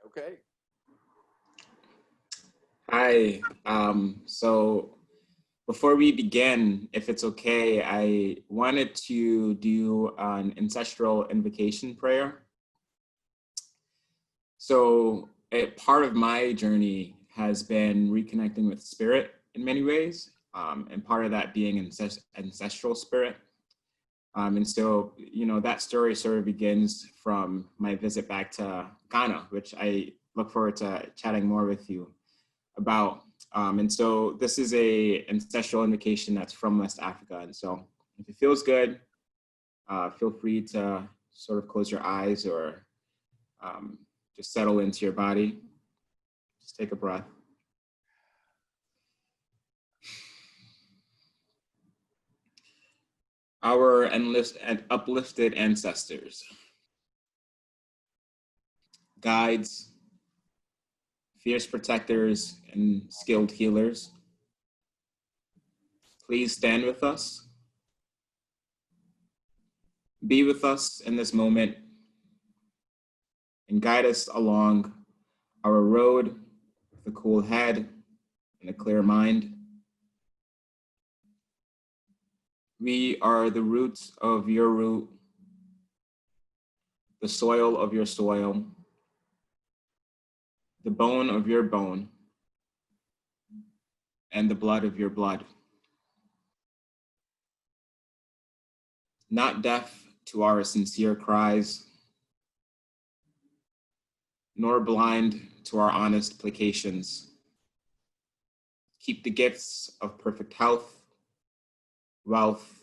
Okay. Hi. So before we begin, if it's okay, I wanted to do an ancestral invocation prayer. So a part of my journey has been reconnecting with spirit in many ways, and part of that being ancestral spirit. And so, that story sort of begins from my visit back to Ghana, which I look forward to chatting more with you about. And so this is a ancestral invocation that's from West Africa. And so if it feels good, feel free to sort of close your eyes or just settle into your body. Just take a breath. Our uplifted ancestors, guides, fierce protectors, and skilled healers, please stand with us. Be with us in this moment and guide us along our road with a cool head and a clear mind. We are the roots of your root, the soil of your soil, the bone of your bone, and the blood of your blood. Not deaf to our sincere cries, nor blind to our honest placations. Keep the gifts of perfect health, wealth,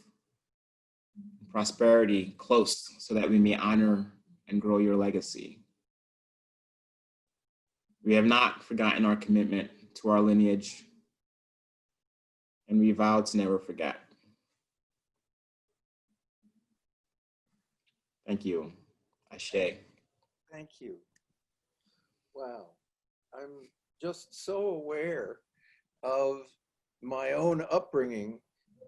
and prosperity close so that we may honor and grow your legacy. We have not forgotten our commitment to our lineage, and we vow to never forget. Thank you. Ashe. Thank you. Wow. I'm just so aware of my own upbringing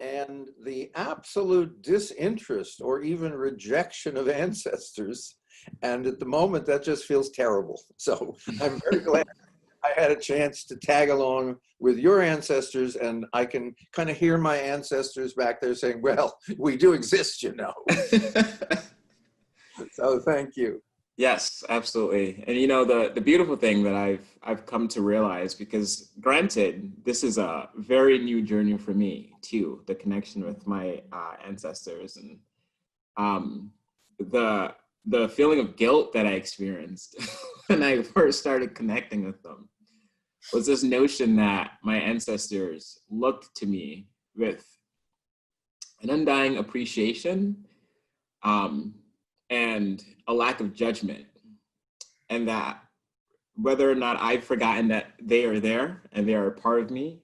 and the absolute disinterest or even rejection of ancestors. And at the moment, that just feels terrible. So I'm very glad I had a chance to tag along with your ancestors, and I can kind of hear my ancestors back there saying, well, we do exist, you know. So thank you. Yes, absolutely. And the beautiful thing that I've come to realize, because granted, this is a very new journey for me too, the connection with my ancestors, and the feeling of guilt that I experienced when I first started connecting with them was this notion that my ancestors looked to me with an undying appreciation, and a lack of judgment, and that whether or not I've forgotten that they are there and they are a part of me,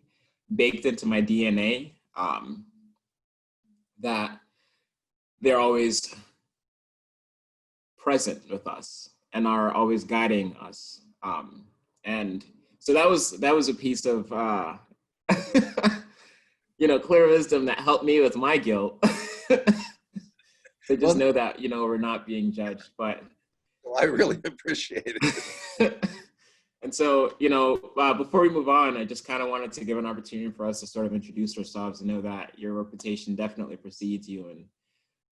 baked into my DNA, that they're always present with us and are always guiding us. And so that was a piece of clear wisdom that helped me with my guilt. To just know that, we're not being judged, but. Well, I really appreciate it. And so, before we move on, I just kind of wanted to give an opportunity for us to sort of introduce ourselves and know that your reputation definitely precedes you.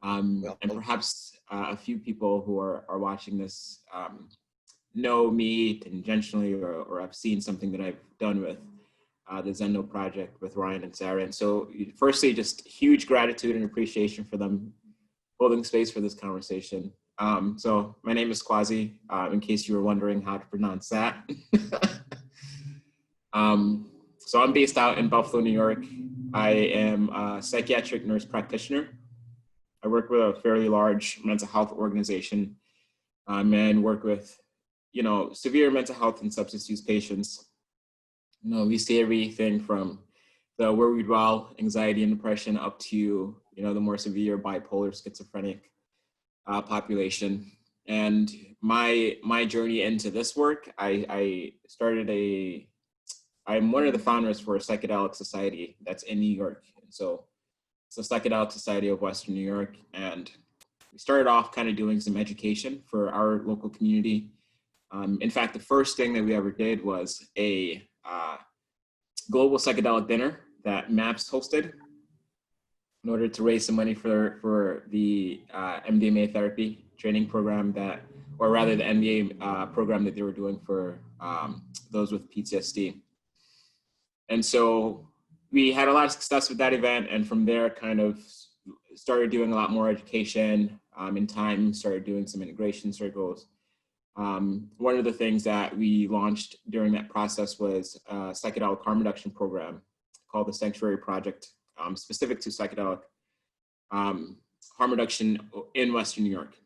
And perhaps a few people who are watching this know me tangentially or have seen something that I've done with the Zendo project with Ryan and Sarah. And so firstly, just huge gratitude and appreciation for them holding space for this conversation. So my name is Kwasi, in case you were wondering how to pronounce that. So I'm based out in Buffalo, New York. I am a psychiatric nurse practitioner. I work with a fairly large mental health organization, and work with, severe mental health and substance use patients. We see everything from the where we dwell, anxiety and depression, up to, the more severe bipolar, schizophrenic population. And my journey into this work, I'm one of the founders for a psychedelic society that's in New York. And so it's the Psychedelic Society of Western New York. And we started off kind of doing some education for our local community. In fact, the first thing that we ever did was a global psychedelic dinner that MAPS hosted in order to raise some money for the MDMA therapy training program that, or rather the MDA program that they were doing for those with PTSD. And so we had a lot of success with that event, and from there kind of started doing a lot more education. In time, started doing some integration circles. One of the things that we launched during that process was a psychedelic harm reduction program called the Sanctuary Project, specific to psychedelic harm reduction in Western New York.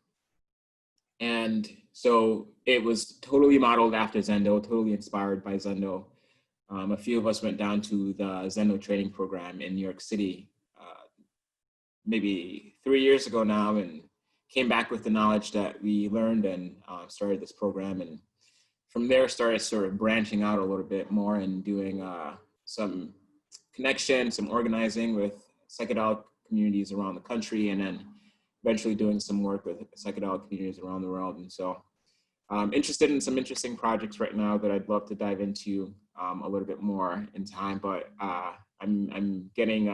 And so it was totally modeled after Zendo, totally inspired by Zendo. A few of us went down to the Zendo training program in New York City, maybe 3 years ago now, and came back with the knowledge that we learned and started this program. And from there started sort of branching out a little bit more and doing some connection, some organizing with psychedelic communities around the country, and then eventually doing some work with psychedelic communities around the world. And so I'm interested in some interesting projects right now that I'd love to dive into a little bit more in time, but I'm getting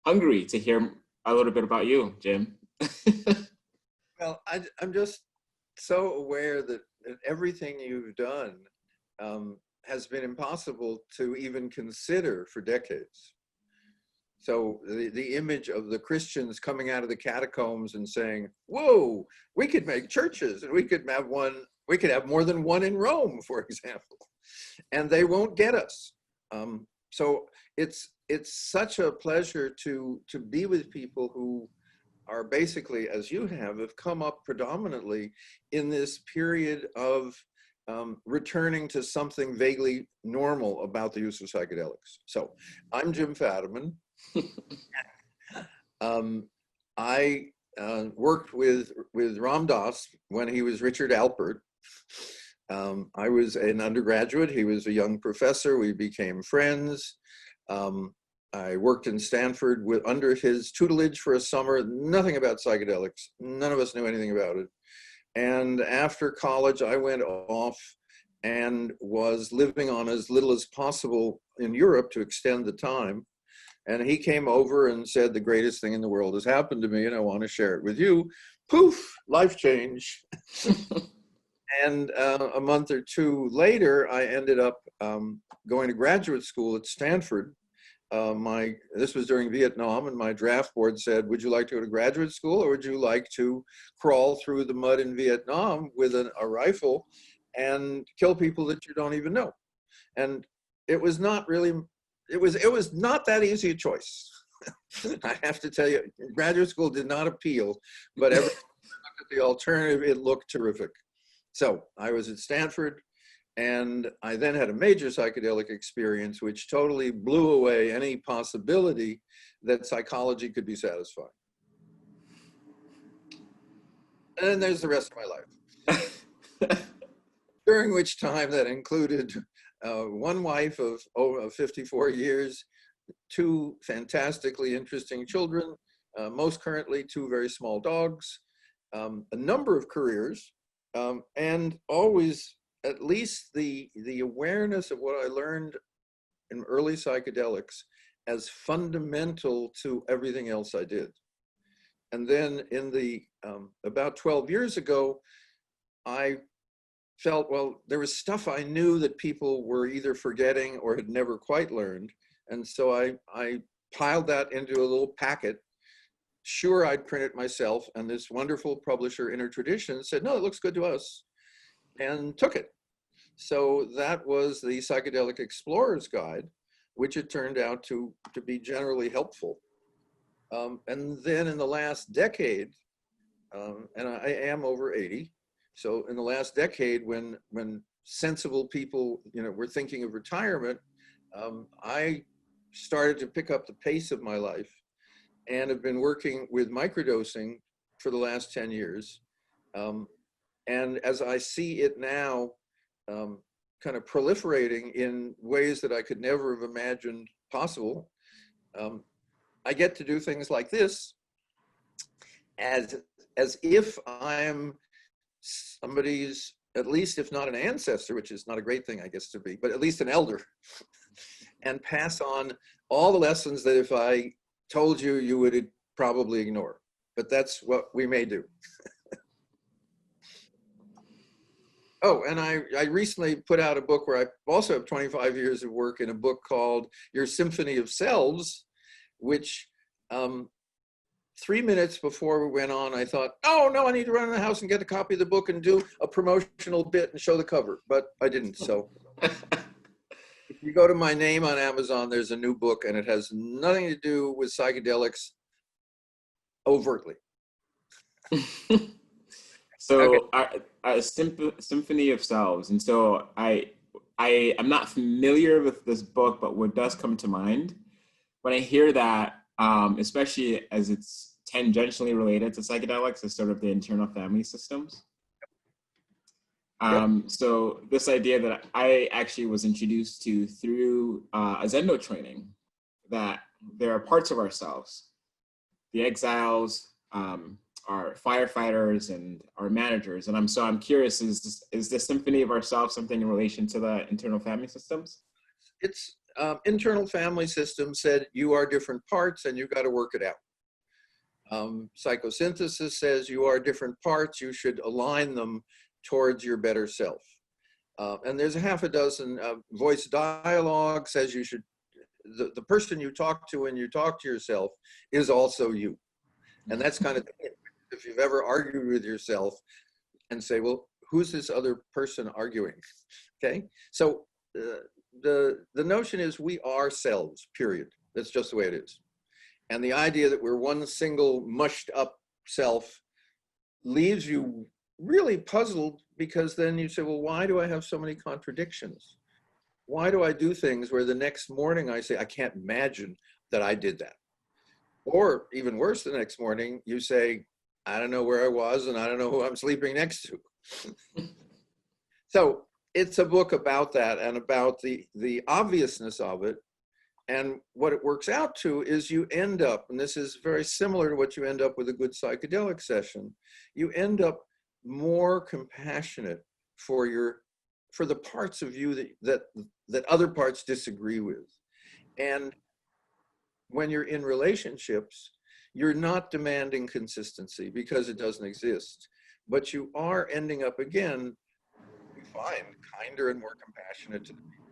hungry to hear a little bit about you, Jim. Well, I'm just so aware that everything you've done has been impossible to even consider for decades. So the image of the Christians coming out of the catacombs and saying, whoa, we could make churches and we could have more than one in Rome, for example, and they won't get us. So it's such a pleasure to be with people who are basically, as you have come up predominantly in this period of returning to something vaguely normal about the use of psychedelics. So I'm Jim Fadiman. I worked with Ram Dass when he was Richard Alpert. I was an undergraduate. He was a young professor. We became friends. I worked in Stanford under his tutelage for a summer. Nothing about psychedelics. None of us knew anything about it. And after college, I went off and was living on as little as possible in Europe to extend the time. And he came over and said, the greatest thing in the world has happened to me and I want to share it with you. Poof, life change. And a month or two later, I ended up going to graduate school at Stanford. This was during Vietnam, and my draft board said, would you like to go to graduate school, or would you like to crawl through the mud in Vietnam with a rifle and kill people that you don't even know? And it was not really, it was not that easy a choice. I have to tell you, graduate school did not appeal, but every time I looked at the alternative, it looked terrific. So I was at Stanford, and I then had a major psychedelic experience, which totally blew away any possibility that psychology could be satisfying. And then there's the rest of my life. During which time that included one wife of 54 years, two fantastically interesting children, most currently two very small dogs, a number of careers, and always at least the awareness of what I learned in early psychedelics as fundamental to everything else I did. And then in the, about 12 years ago, I felt, well, there was stuff I knew that people were either forgetting or had never quite learned. And so I piled that into a little packet. Sure, I'd print it myself. And this wonderful publisher, Inner Tradition, said, no, it looks good to us, and took it. So that was the Psychedelic Explorer's Guide, which it turned out to be generally helpful. And then in the last decade, and I am over 80, so in the last decade, when sensible people, were thinking of retirement, I started to pick up the pace of my life and have been working with microdosing for the last 10 years. And as I see it now, kind of proliferating in ways that I could never have imagined possible, I get to do things like this as if I'm somebody's at least if not an ancestor, which is not a great thing, I guess, to be, but at least an elder, and pass on all the lessons that if I told you, you would probably ignore. But that's what we may do. Oh, and I recently put out a book where I also have 25 years of work in a book called Your Symphony of Selves, which 3 minutes before we went on, I thought, oh no, I need to run in the house and get a copy of the book and do a promotional bit and show the cover, but I didn't. So if you go to my name on Amazon, there's a new book and it has nothing to do with psychedelics overtly. So a symphony of selves. And so I'm not familiar with this book, but what does come to mind when I hear that, especially as it's tangentially related to psychedelics, is sort of the internal family systems. So this idea that I actually was introduced to through a Zendo training, that there are parts of ourselves, the exiles, our firefighters, and our managers. And I'm curious, is the symphony of ourselves something in relation to the internal family systems? It's internal family system said you are different parts and you've got to work it out. Psychosynthesis says you are different parts, you should align them towards your better self. And there's a half a dozen. Voice dialogue says you should, the person you talk to when you talk to yourself is also you. And that's kind of, if you've ever argued with yourself and say, well, who's this other person arguing? Okay, so the notion is we are selves, period. That's just the way it is. And the idea that we're one single mushed up self leaves you really puzzled, because then you say, well, why do I have so many contradictions? Why do I do things where the next morning I say, I can't imagine that I did that? Or even worse, the next morning you say, I don't know where I was and I don't know who I'm sleeping next to. So it's a book about that and about the obviousness of it. And what it works out to is you end up, and this is very similar to what you end up with a good psychedelic session, you end up more compassionate for the parts of you that other parts disagree with. And when you're in relationships, you're not demanding consistency because it doesn't exist, but you are ending up again, we find, kinder and more compassionate to the people.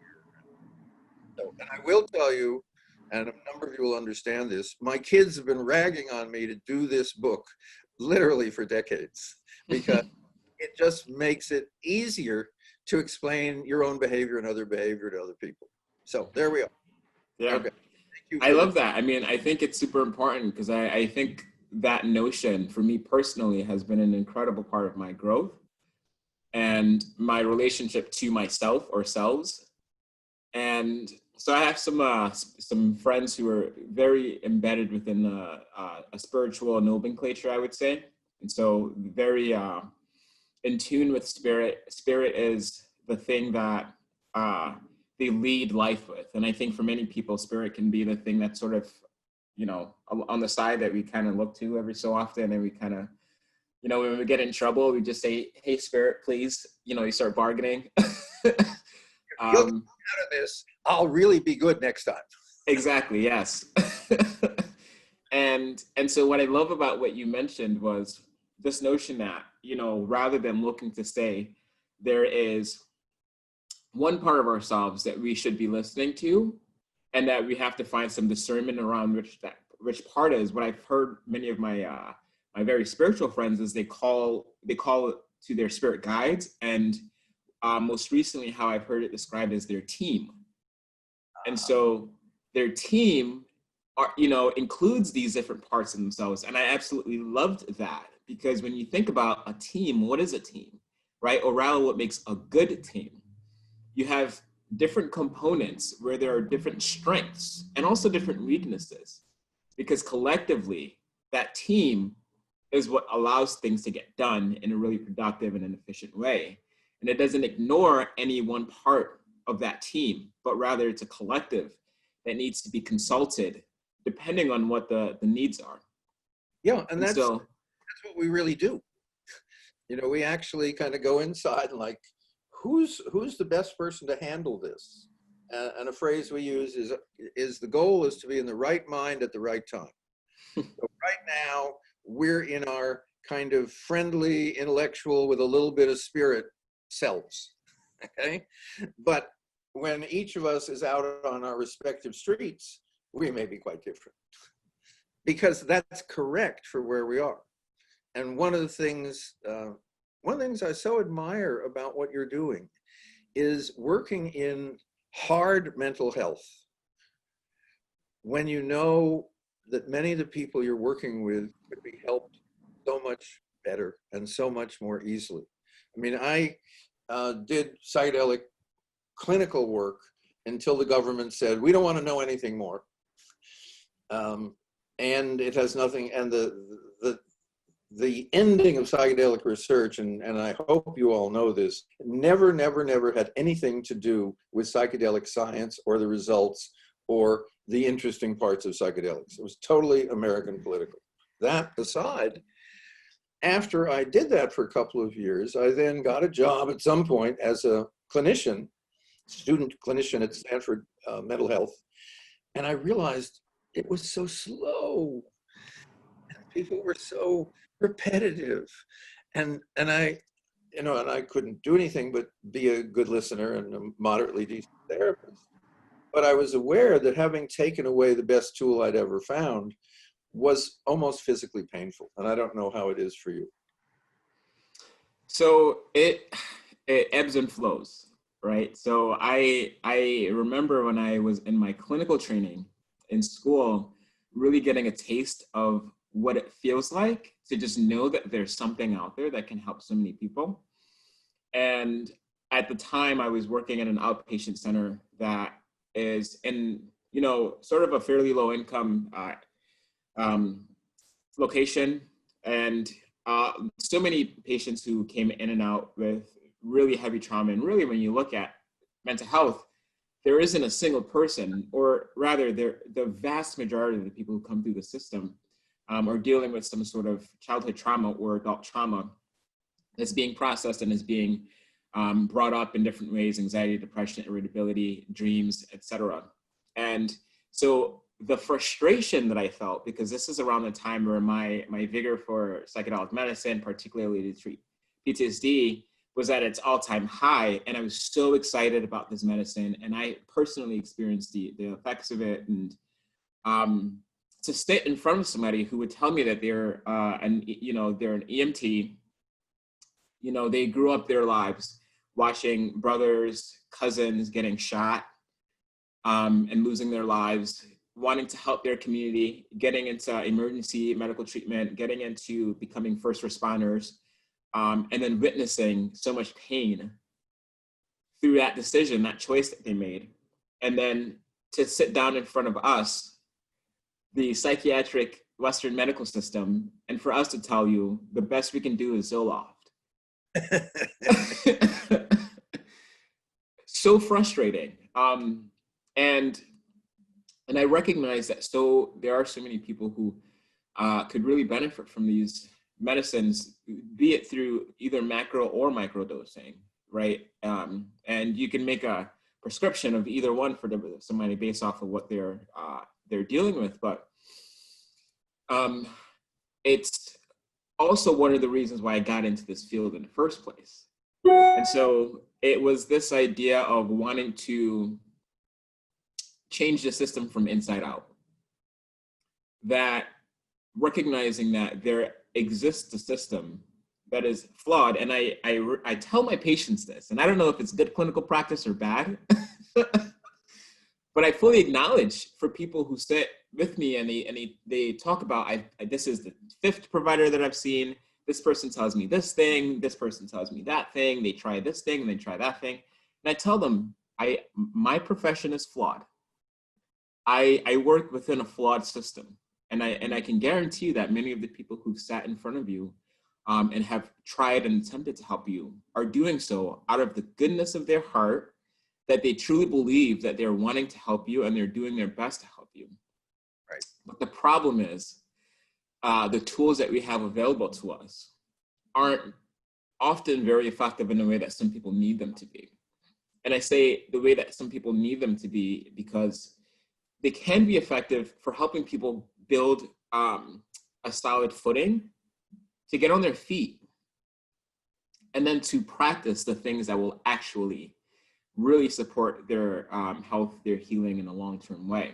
So, and I will tell you, and a number of you will understand this, my kids have been ragging on me to do this book literally for decades, because it just makes it easier to explain your own behavior and other behavior to other people. So there we are. Yeah. Okay. I love that. I mean, I think it's super important because I think that notion for me personally has been an incredible part of my growth and my relationship to myself or selves. And so I have some friends who are very embedded within a spiritual nomenclature, I would say. And so very in tune with spirit. Spirit is the thing that they lead life with. And I think for many people, spirit can be the thing that's sort of, on the side that we kind of look to every so often. And we kind of, when we get in trouble, we just say, hey, spirit, please, you start bargaining. You'll get out of this. I'll really be good next time. Exactly. Yes. And so what I love about what you mentioned was this notion that, rather than looking to say there is one part of ourselves that we should be listening to, and that we have to find some discernment around which part is. What I've heard many of my my very spiritual friends is they call to their spirit guides, and most recently how I've heard it described as their team. And so their team includes these different parts of themselves. And I absolutely loved that, because when you think about a team, what is a team, right? Or rather, what makes a good team? You have different components where there are different strengths and also different weaknesses, because collectively that team is what allows things to get done in a really productive and an efficient way. And it doesn't ignore any one part of that team, but rather it's a collective that needs to be consulted depending on what the needs are. Yeah, and that's what we really do. You know, we actually kind of go inside and like, who's the best person to handle this? And a phrase we use is the goal is to be in the right mind at the right time. So right now, we're in our kind of friendly, intellectual, with a little bit of spirit selves, okay? But when each of us is out on our respective streets, we may be quite different, because that's correct for where we are. And one of the things I so admire about what you're doing is working in hard mental health, when you know that many of the people you're working with could be helped so much better and so much more easily. I mean, I did psychedelic clinical work until the government said, we don't want to know anything more. And it has nothing, and the ending of psychedelic research, and I hope you all know this, never had anything to do with psychedelic science or the results or the interesting parts of psychedelics. It was totally American political. That aside, after I did that for a couple of years, I then got a job at some point as a clinician, student clinician at Stanford Mental Health, and I realized it was so slow. People were so repetitive, and I, you know, and I couldn't do anything but be a good listener and a moderately decent therapist. But I was aware that having taken away the best tool I'd ever found was almost physically painful, and I don't know how it is for you. So it ebbs and flows, right? So I remember when I was in my clinical training in school, really getting a taste of what it feels like to just know that there's something out there that can help so many people. And at the time, I was working at an outpatient center that is in, you know, sort of a fairly low income location, and so many patients who came in and out with really heavy trauma. And really, when you look at mental health, there isn't a single person, or rather, the vast majority of the people who come through the system are dealing with some sort of childhood trauma or adult trauma that's being processed and is being brought up in different ways: anxiety, depression, irritability, dreams, etc. And so the frustration that I felt, because this is around the time where my vigor for psychedelic medicine, particularly to treat PTSD, was at its all-time high. And I was so excited about this medicine, and I personally experienced the effects of it. And to sit in front of somebody who would tell me that they're an EMT, you know, they grew up their lives watching brothers, cousins getting shot and losing their lives, wanting to help their community, getting into emergency medical treatment, getting into becoming first responders, and then witnessing so much pain through that decision, that choice that they made. And then to sit down in front of us, the psychiatric Western medical system, and for us to tell you the best we can do is Zoloft. So frustrating. And I recognize that there are so many people who could really benefit from these medicines, be it through either macro or micro dosing, right? And you can make a prescription of either one for somebody based off of what they're dealing with. But it's also one of the reasons why I got into this field in the first place. And so it was this idea of wanting to change the system from inside out, that recognizing that there exists a system that is flawed. And I tell my patients this, and I don't know if it's good clinical practice or bad, but I fully acknowledge for people who sit with me and they talk about, this is the 5th provider that I've seen. This person tells me this thing. This person tells me that thing. They try this thing and they try that thing. And I tell them, my profession is flawed. I work within a flawed system. And I can guarantee that many of the people who've sat in front of you and have tried and attempted to help you are doing so out of the goodness of their heart, that they truly believe that they're wanting to help you and they're doing their best to help you. Right. But the problem is the tools that we have available to us aren't often very effective in the way that some people need them to be. And I say the way that some people need them to be because they can be effective for helping people build a solid footing to get on their feet, and then to practice the things that will actually really support their health, their healing in a long-term way.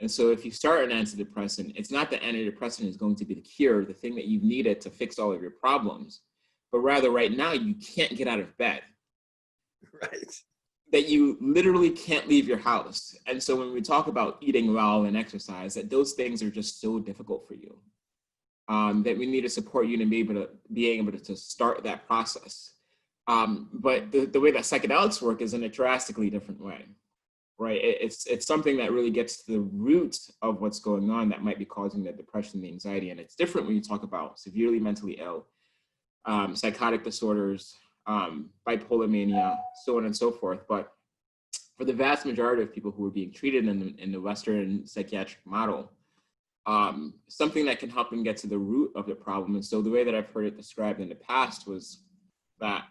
And so if you start an antidepressant, it's not that antidepressant is going to be the cure, the thing that you needed to fix all of your problems, but rather right now you can't get out of bed. Right. That you literally can't leave your house. And so when we talk about eating well and exercise, that those things are just so difficult for you. That we need to support you to be able to start that process. But the way that psychedelics work is in a drastically different way, right? It's something that really gets to the root of what's going on that might be causing the depression, the anxiety. And it's different when you talk about severely mentally ill, psychotic disorders, bipolar mania, so on and so forth. But for the vast majority of people who are being treated in the Western psychiatric model, something that can help them get to the root of the problem. And so the way that I've heard it described in the past was that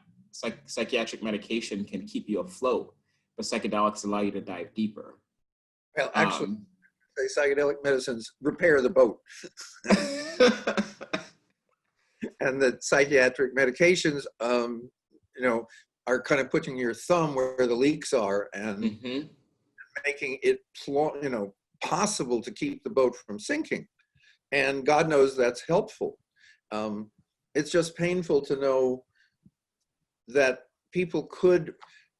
psychiatric medication can keep you afloat, but psychedelics allow you to dive deeper. Well, actually, psychedelic medicines repair the boat. And the psychiatric medications, are kind of putting your thumb where the leaks are and making it, possible to keep the boat from sinking. And God knows that's helpful. It's just painful to know that people could,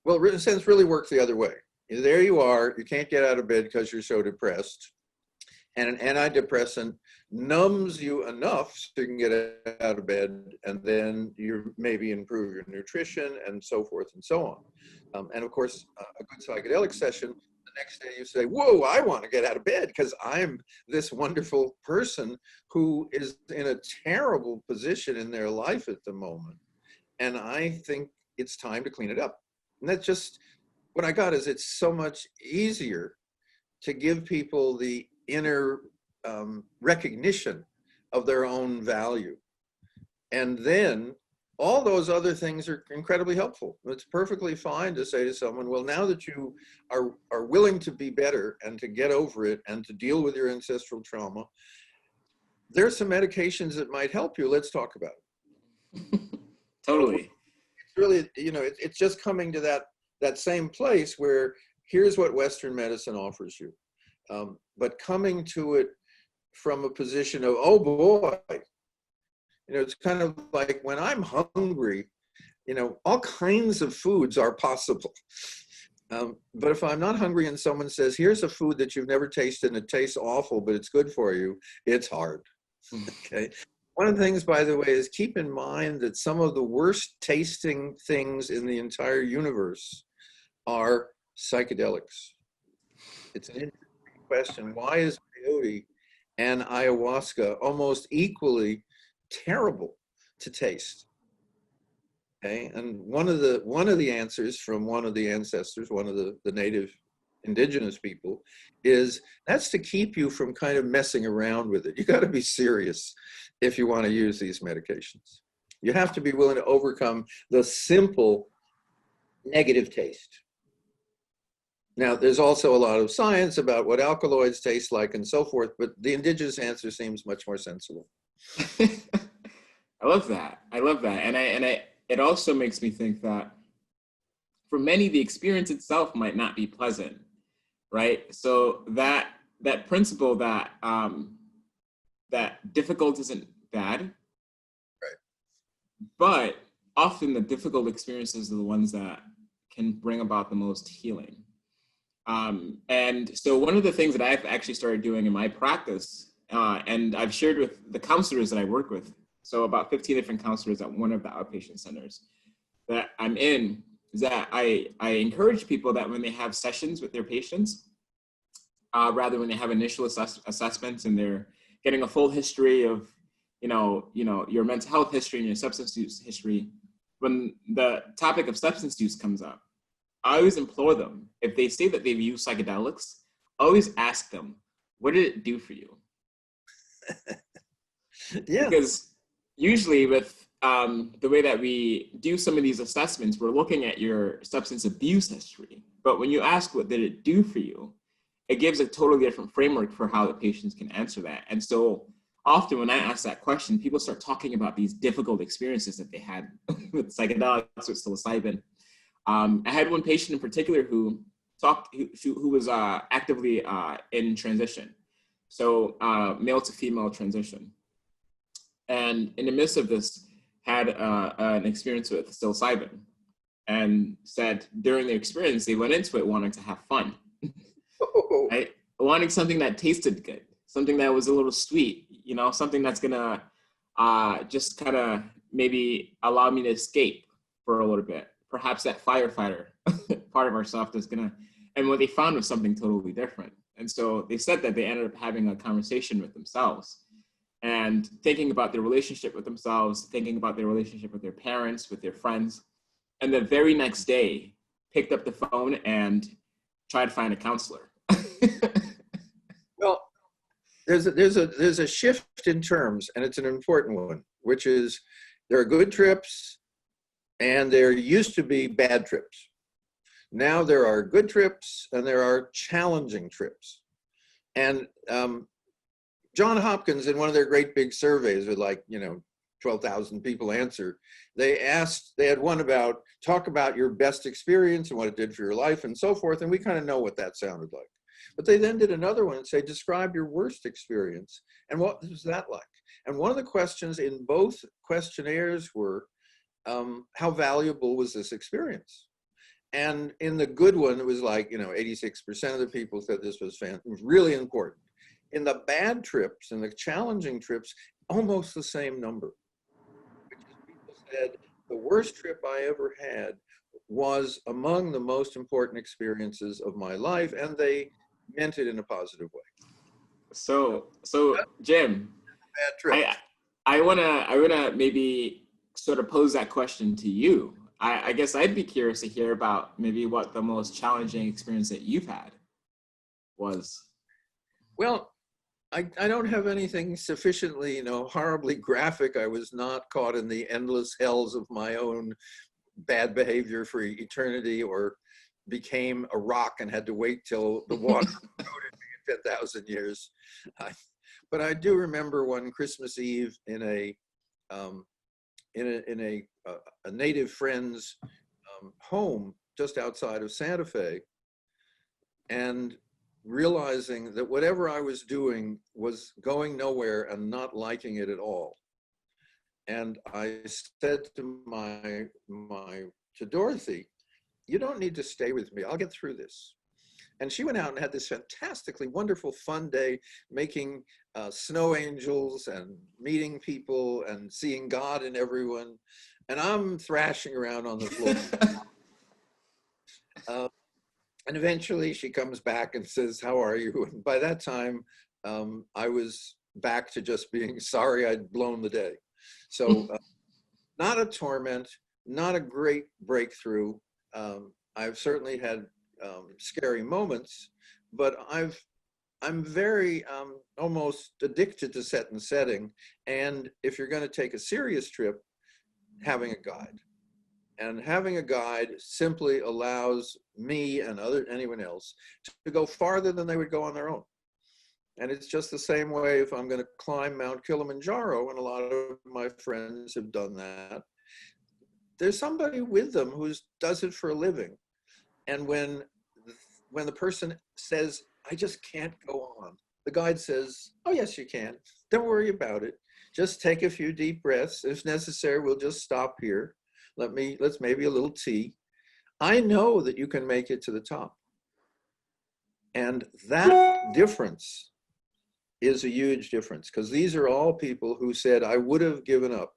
well, in a sense, really work the other way. There you are, you can't get out of bed because you're so depressed. And an antidepressant numbs you enough so you can get out of bed, and then you maybe improve your nutrition and so forth and so on. And of course, a good psychedelic session, the next day you say, whoa, I want to get out of bed because I'm this wonderful person who is in a terrible position in their life at the moment. And I think it's time to clean it up. And that's just what I got is it's so much easier to give people the inner recognition of their own value. And then all those other things are incredibly helpful. It's perfectly fine to say to someone, well, now that you are willing to be better and to get over it and to deal with your ancestral trauma, there's some medications that might help you. Let's talk about it. Totally. It's really, it's just coming to that same place where here's what Western medicine offers you. But coming to it from a position of, oh boy, it's kind of like when I'm hungry, all kinds of foods are possible. But if I'm not hungry and someone says, here's a food that you've never tasted and it tastes awful, but it's good for you, it's hard. Okay. One of the things, by the way, is keep in mind that some of the worst tasting things in the entire universe are psychedelics. It's an interesting question. Why is peyote and ayahuasca almost equally terrible to taste? Okay, and one of the answers from one of the ancestors, one of the native indigenous people, is that's to keep you from kind of messing around with it. You got to be serious if you want to use these medications. You have to be willing to overcome the simple negative taste. Now, there's also a lot of science about what alkaloids taste like and so forth, but the indigenous answer seems much more sensible. I love that. And it also makes me think that for many, the experience itself might not be pleasant, right? So that principle that that difficult isn't bad, right? But often the difficult experiences are the ones that can bring about the most healing. And so one of the things that I've actually started doing in my practice, and I've shared with the counselors that I work with, so about 15 different counselors at one of the outpatient centers that I'm in, is that I encourage people that when they have sessions with their patients, rather when they have initial assessments and they're getting a full history of, your mental health history and your substance use history, when the topic of substance use comes up, I always implore them, if they say that they've used psychedelics, always ask them, what did it do for you? Yeah. Because usually with the way that we do some of these assessments, we're looking at your substance abuse history. But when you ask what did it do for you, it gives a totally different framework for how the patients can answer that. And so often when I ask that question, people start talking about these difficult experiences that they had with psychedelics, with psilocybin. I had one patient in particular who was actively in transition. So male to female transition. And in the midst of this, had an experience with psilocybin, and said during the experience, they went into it wanting to have fun. Right? Wanting something that tasted good, something that was a little sweet, you know, something that's gonna just kind of maybe allow me to escape for a little bit. Perhaps that firefighter part of ourself that's gonna, and what they found was something totally different. And so they said that they ended up having a conversation with themselves and thinking about their relationship with themselves, thinking about their relationship with their parents, with their friends. And the very next day, picked up the phone and tried to find a counselor. Well, there's a shift in terms, and it's an important one, which is there are good trips and there used to be bad trips. Now there are good trips and there are challenging trips. And John Hopkins, in one of their great big surveys with 12,000 people answer, they had one about, talk about your best experience and what it did for your life and so forth. And we kind of know what that sounded like. But they then did another one and say, describe your worst experience. And what was that like? And one of the questions in both questionnaires were, how valuable was this experience? And in the good one, it was 86% of the people said this was really important. In the bad trips and the challenging trips, almost the same number. Which is, people said, the worst trip I ever had was among the most important experiences of my life, and they meant it in a positive way. So Jim, Bad trip. I wanna maybe sort of pose that question to you. I guess I'd be curious to hear about maybe what the most challenging experience that you've had was. Well, I don't have anything sufficiently, horribly graphic. I was not caught in the endless hells of my own bad behavior for eternity, or became a rock and had to wait till the water eroded me in 10,000 years. But I do remember one Christmas Eve in a native friend's home just outside of Santa Fe, and realizing that whatever I was doing was going nowhere and not liking it at all. And I said to Dorothy, you don't need to stay with me. I'll get through this. And she went out and had this fantastically wonderful, fun day, making snow angels and meeting people and seeing God in everyone. And I'm thrashing around on the floor. And eventually she comes back and says, how are you? And by that time, I was back to just being sorry I'd blown the day. So not a torment, not a great breakthrough. I've certainly had scary moments, but I'm very almost addicted to set and setting. And if you're going to take a serious trip, having a guide. And having a guide simply allows me and anyone else to go farther than they would go on their own. And it's just the same way if I'm going to climb Mount Kilimanjaro, and a lot of my friends have done that. There's somebody with them who does it for a living. And when the person says, I just can't go on, the guide says, oh, yes, you can. Don't worry about it. Just take a few deep breaths. If necessary, we'll just stop here. Let's maybe a little tea. I know that you can make it to the top. And that difference is a huge difference, because these are all people who said, I would have given up,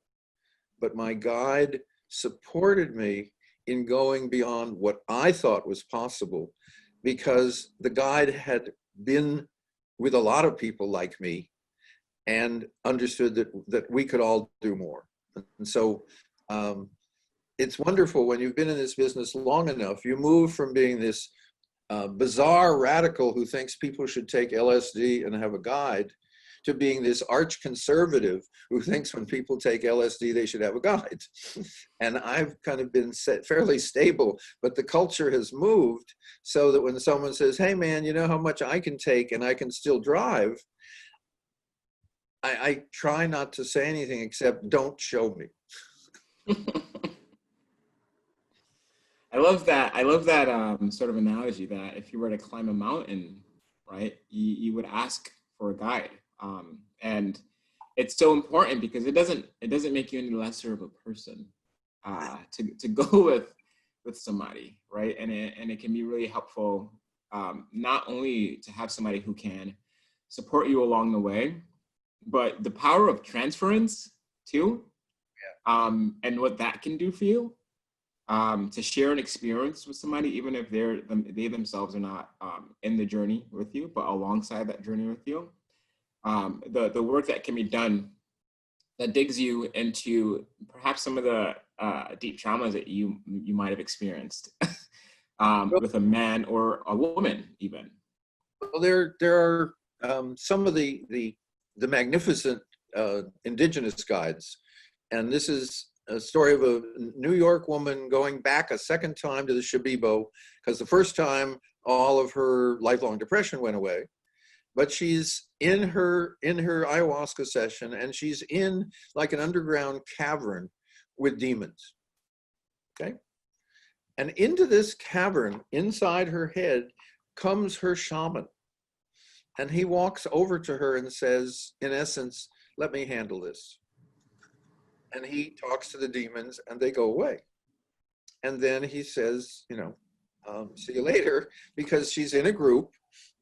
but my guide supported me in going beyond what I thought was possible, because the guide had been with a lot of people like me and understood that we could all do more. And so it's wonderful when you've been in this business long enough, you move from being this bizarre radical who thinks people should take LSD and have a guide, to being this arch conservative who thinks when people take LSD, they should have a guide. And I've kind of been fairly stable, but the culture has moved so that when someone says, hey man, you know how much I can take and I can still drive, I try not to say anything except don't show me. I love that. I love that sort of analogy that if you were to climb a mountain, right, you would ask for a guide. And it's so important because it doesn't make you any lesser of a person to go with somebody, right? And it can be really helpful not only to have somebody who can support you along the way, but the power of transference too, and what that can do for you. To share an experience with somebody, even if they themselves are not in the journey with you, but alongside that journey with you. The work that can be done that digs you into perhaps some of the deep traumas that you might have experienced with a man or a woman even. Well, there are some of the magnificent indigenous guides, and this is a story of a New York woman going back a second time to the Shipibo, because the first time all of her lifelong depression went away. But she's in her ayahuasca session, and she's in like an underground cavern with demons. Okay? And into this cavern, inside her head, comes her shaman. And he walks over to her and says, in essence, let me handle this. And he talks to the demons and they go away. And then he says, see you later, because she's in a group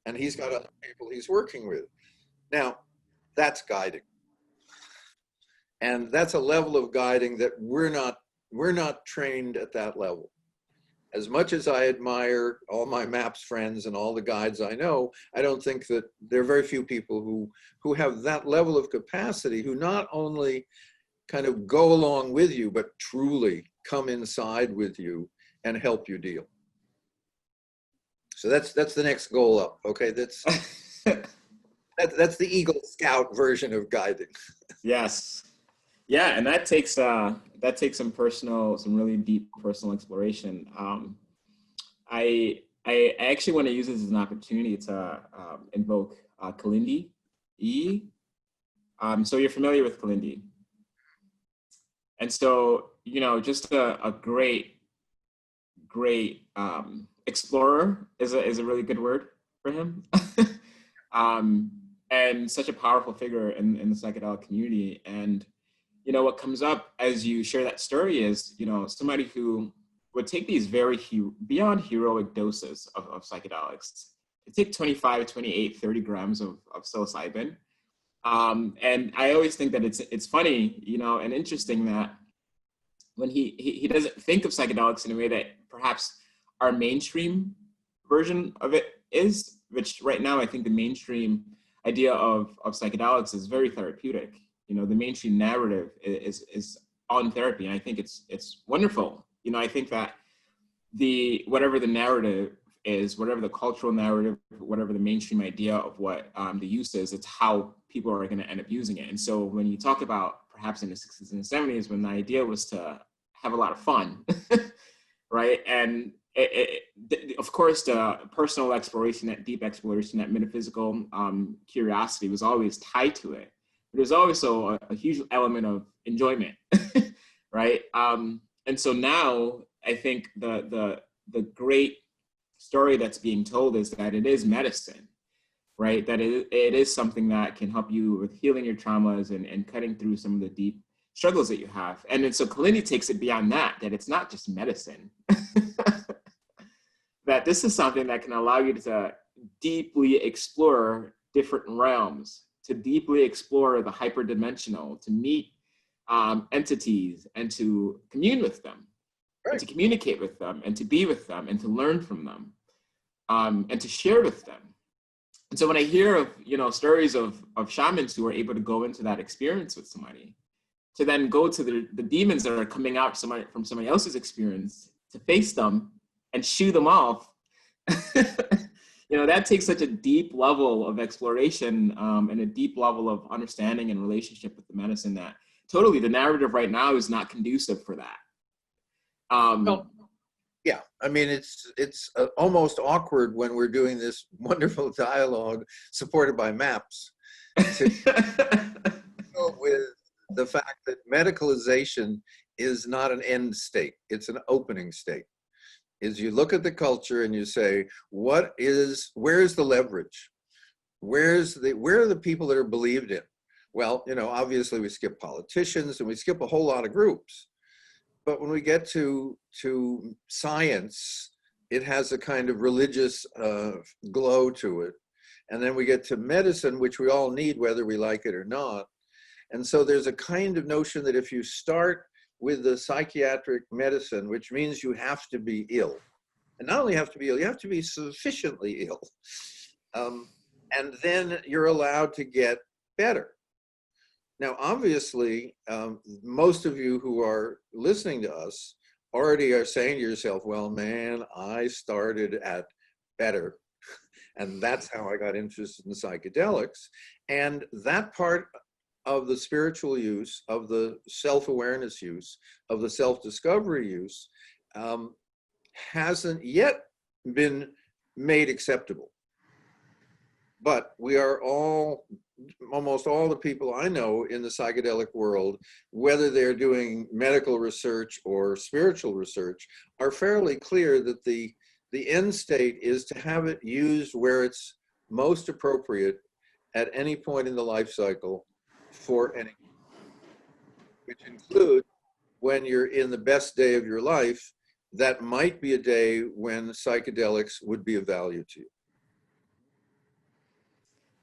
and he's got other people he's working with. Now, that's guiding. And that's a level of guiding that we're not trained at that level. As much as I admire all my MAPS friends and all the guides I know, I don't think that there are very few people who have that level of capacity, who not only kind of go along with you, but truly come inside with you and help you deal. So that's the next goal up. Okay, that's the Eagle Scout version of guiding. Yes, yeah, and that takes some really deep personal exploration. I actually want to use this as an opportunity to invoke Kalindi E. So you're familiar with Kalindi. And so, just a great explorer is a really good word for him. And such a powerful figure in the psychedelic community. And, what comes up as you share that story is, somebody who would take these very beyond heroic doses of psychedelics. They take 25, 28, 30 grams of psilocybin. And I always think that it's funny, and interesting that when he doesn't think of psychedelics in a way that perhaps our mainstream version of it is, which right now I think the mainstream idea of psychedelics is very therapeutic. The mainstream narrative is on therapy, and I think it's wonderful. I think that whatever the narrative is, whatever the cultural narrative, whatever the mainstream idea of what the use is, it's how people are going to end up using it. And so when you talk about perhaps in the 60s and 70s, when the idea was to have a lot of fun, right? And of course, the personal exploration, that deep exploration, that metaphysical curiosity was always tied to it. But there's also a huge element of enjoyment, right? And so now I think the great story that's being told is that it is medicine, right? That it is something that can help you with healing your traumas and cutting through some of the deep struggles that you have. And then so Kalindi takes it beyond that it's not just medicine. That this is something that can allow you to deeply explore different realms, to deeply explore the hyperdimensional, to meet entities and to commune with them, right, and to communicate with them and to be with them and to learn from them, and to share with them. And so when I hear of, stories of shamans who are able to go into that experience with somebody, to then go to the demons that are coming out from somebody else's experience, to face them and shoo them off, You know, that takes such a deep level of exploration and a deep level of understanding and relationship with the medicine that totally the narrative right now is not conducive for that. Well, yeah, I mean, it's almost awkward when we're doing this wonderful dialogue supported by maps to deal with the fact that medicalization is not an end state, it's an opening state. Is you look at the culture and you say, where's the leverage? Where are the people that are believed in? Well, you know, obviously we skip politicians and we skip a whole lot of groups. But when we get to science, it has a kind of religious glow to it. And then we get to medicine, which we all need, whether we like it or not. And so there's a kind of notion that if you start with the psychiatric medicine, which means you have to be ill, and not only have to be ill, you have to be sufficiently ill. And then you're allowed to get better. Now, obviously, most of you who are listening to us already are saying to yourself, well, man, I started at better. And that's how I got interested in psychedelics. And that part of the spiritual use, of the self-awareness use, of the self-discovery use, hasn't yet been made acceptable. But we are all, almost all the people I know in the psychedelic world, whether they're doing medical research or spiritual research, are fairly clear that the end state is to have it used where it's most appropriate at any point in the life cycle for any, which include when you're in the best day of your life, that might be a day when psychedelics would be of value to you.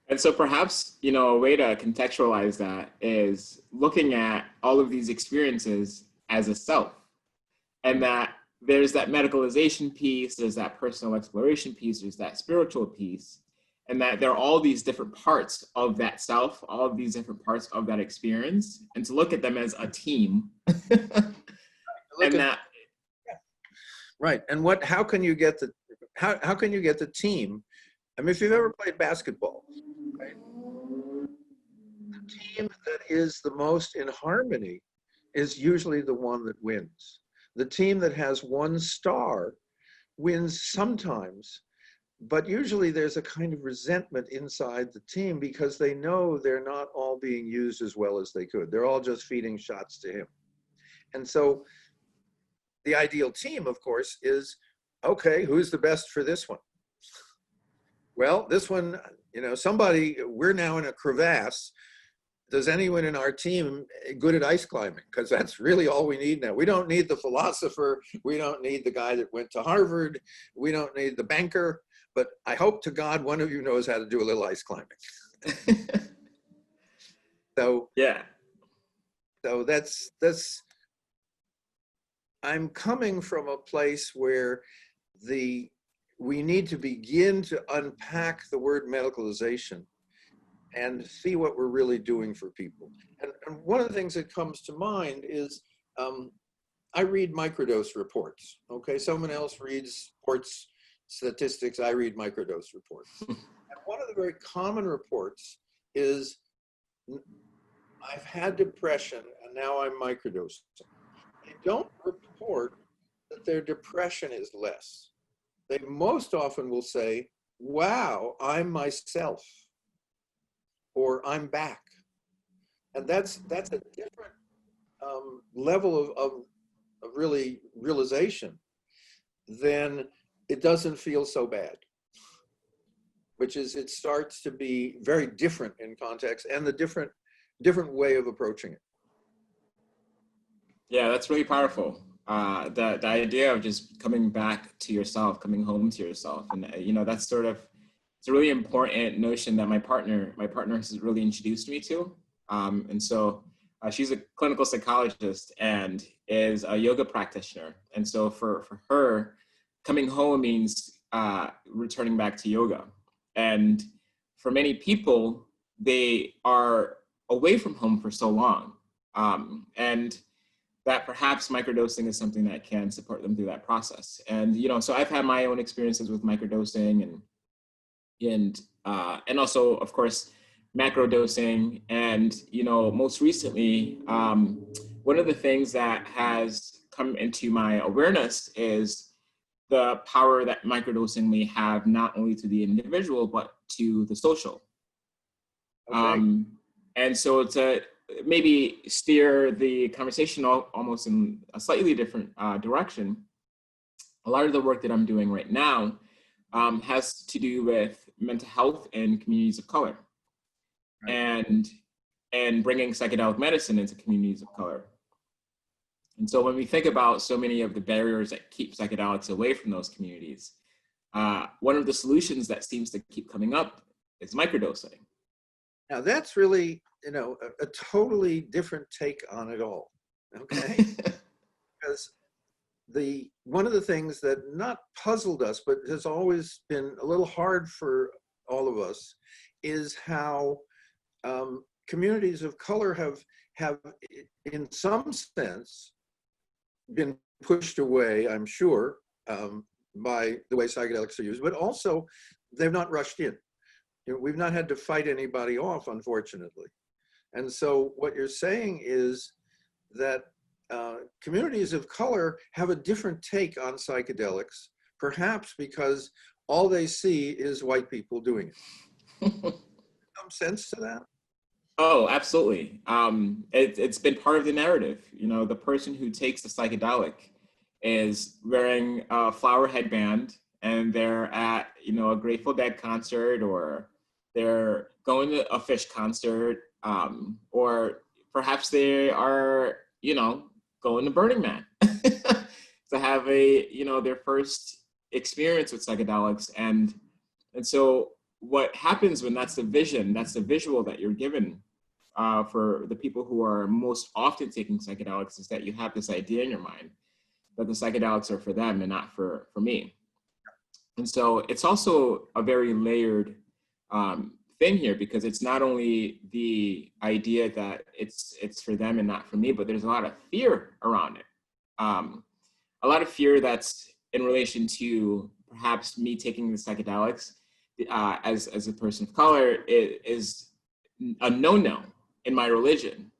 And so perhaps, you know, a way to contextualize that is looking at all of these experiences as a self, and that there's that medicalization piece, there's that personal exploration piece, there's that spiritual piece, and that there are all these different parts of that self, all of these different parts of that experience, and to look at them as a team. And that, right. And how can you get how can you get the team? I mean, if you've ever played basketball, right? The team that is the most in harmony is usually the one that wins. The team that has one star wins sometimes, but usually there's a kind of resentment inside the team because they know they're not all being used as well as they could. They're all just feeding shots to him. And so the ideal team, of course, is, okay, who's the best for this one? Well, this one, you know, we're now in a crevasse. Does anyone in our team good at ice climbing? Because that's really all we need now. We don't need the philosopher. We don't need the guy that went to Harvard. We don't need the banker. But I hope to God one of you knows how to do a little ice climbing. So yeah. So that's I'm coming from a place where we need to begin to unpack the word medicalization and see what we're really doing for people. And one of the things that comes to mind is I read microdose reports. Okay, someone else reads sports statistics, I read microdose reports. And one of the very common reports is, I've had depression and now I'm microdosing. They don't report that their depression is less. They most often will say, wow, I'm myself, or I'm back. And that's a different level of really realization. Then it doesn't feel so bad, which is, it starts to be very different in context and the different way of approaching it. Yeah, that's really powerful. The idea of just coming back to yourself, coming home to yourself. And, you know, that's sort of, it's a really important notion that my partner has really introduced me to. And so she's a clinical psychologist and is a yoga practitioner. And so for her, coming home means returning back to yoga. And for many people, they are away from home for so long. And that perhaps microdosing is something that can support them through that process. And, you know, so I've had my own experiences with microdosing, and and also, of course, macro dosing. And, you know, most recently, one of the things that has come into my awareness is the power that microdosing may have not only to the individual, but to the social. Okay. And so to maybe steer the conversation almost in a slightly different direction, a lot of the work that I'm doing right now has to do with mental health in communities of color, right, and bringing psychedelic medicine into communities of color. And so when we think about so many of the barriers that keep psychedelics away from those communities, one of the solutions that seems to keep coming up is microdosing. Now that's really, you know, a totally different take on it all, okay? Because one of the things that not puzzled us, but has always been a little hard for all of us, is how communities of color have in some sense been pushed away, I'm sure, by the way psychedelics are used, but also they've not rushed in. You know, we've not had to fight anybody off, unfortunately. And so what you're saying is that communities of color have a different take on psychedelics, perhaps because all they see is white people doing it. Some sense to that? Oh, absolutely. It's been part of the narrative. You know, the person who takes the psychedelic is wearing a flower headband and they're at, you know, a Grateful Dead concert, or they're going to a Fish concert, or perhaps they are, you know, going to Burning Man to have their first experience with psychedelics. And so what happens when that's the vision, that's the visual that you're given for the people who are most often taking psychedelics, is that you have this idea in your mind that the psychedelics are for them and not for me. And so it's also a very layered thing here, because it's not only the idea that it's for them and not for me, but there's a lot of fear around it. A lot of fear that's in relation to perhaps me taking the psychedelics as a person of color is a no-no in my religion,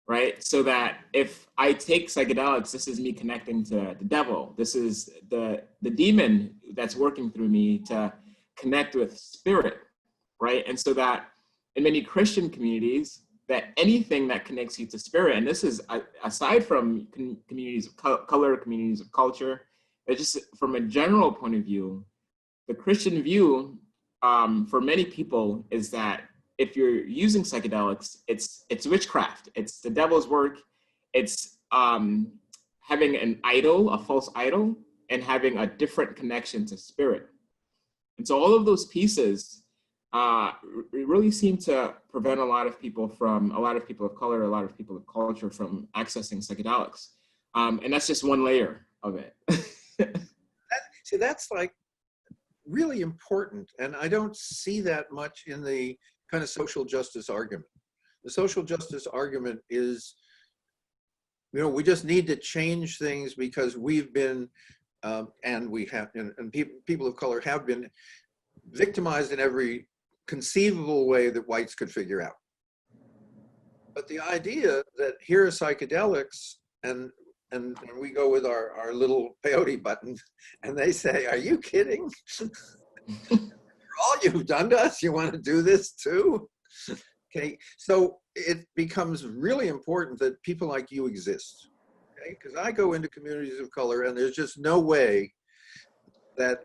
right? So that if I take psychedelics, this is me connecting to the devil. This is the demon that's working through me to connect with spirit, right? And so that in many Christian communities, that anything that connects you to spirit, and this is aside from communities of color, communities of culture, it's just from a general point of view, the Christian view for many people is that if you're using psychedelics, it's witchcraft, it's the devil's work, it's having an idol, a false idol, and having a different connection to spirit. And so all of those pieces really seem to prevent a lot of people of color, a lot of people of culture from accessing psychedelics. And that's just one layer of it. See, that's like really important. And I don't see that much in the kind of social justice argument. The social justice argument is, you know, we just need to change things because we've been, and people of color have been victimized in every conceivable way that whites could figure out. But the idea that here are psychedelics and we go with our little peyote button and they say, are you kidding? All you've done to us, you want to do this too? Okay, so it becomes really important that people like you exist, okay? Because I go into communities of color and there's just no way that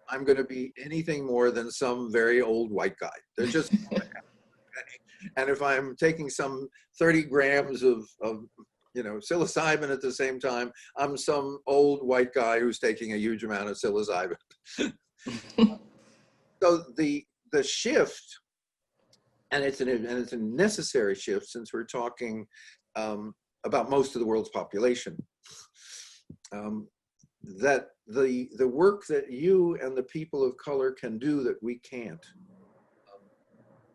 I'm going to be anything more than some very old white guy. There's just and if I'm taking some 30 grams of you know, psilocybin at the same time, I'm some old white guy who's taking a huge amount of psilocybin. So the shift, and it's a necessary shift since we're talking about most of the world's population, that the work that you and the people of color can do that we can't,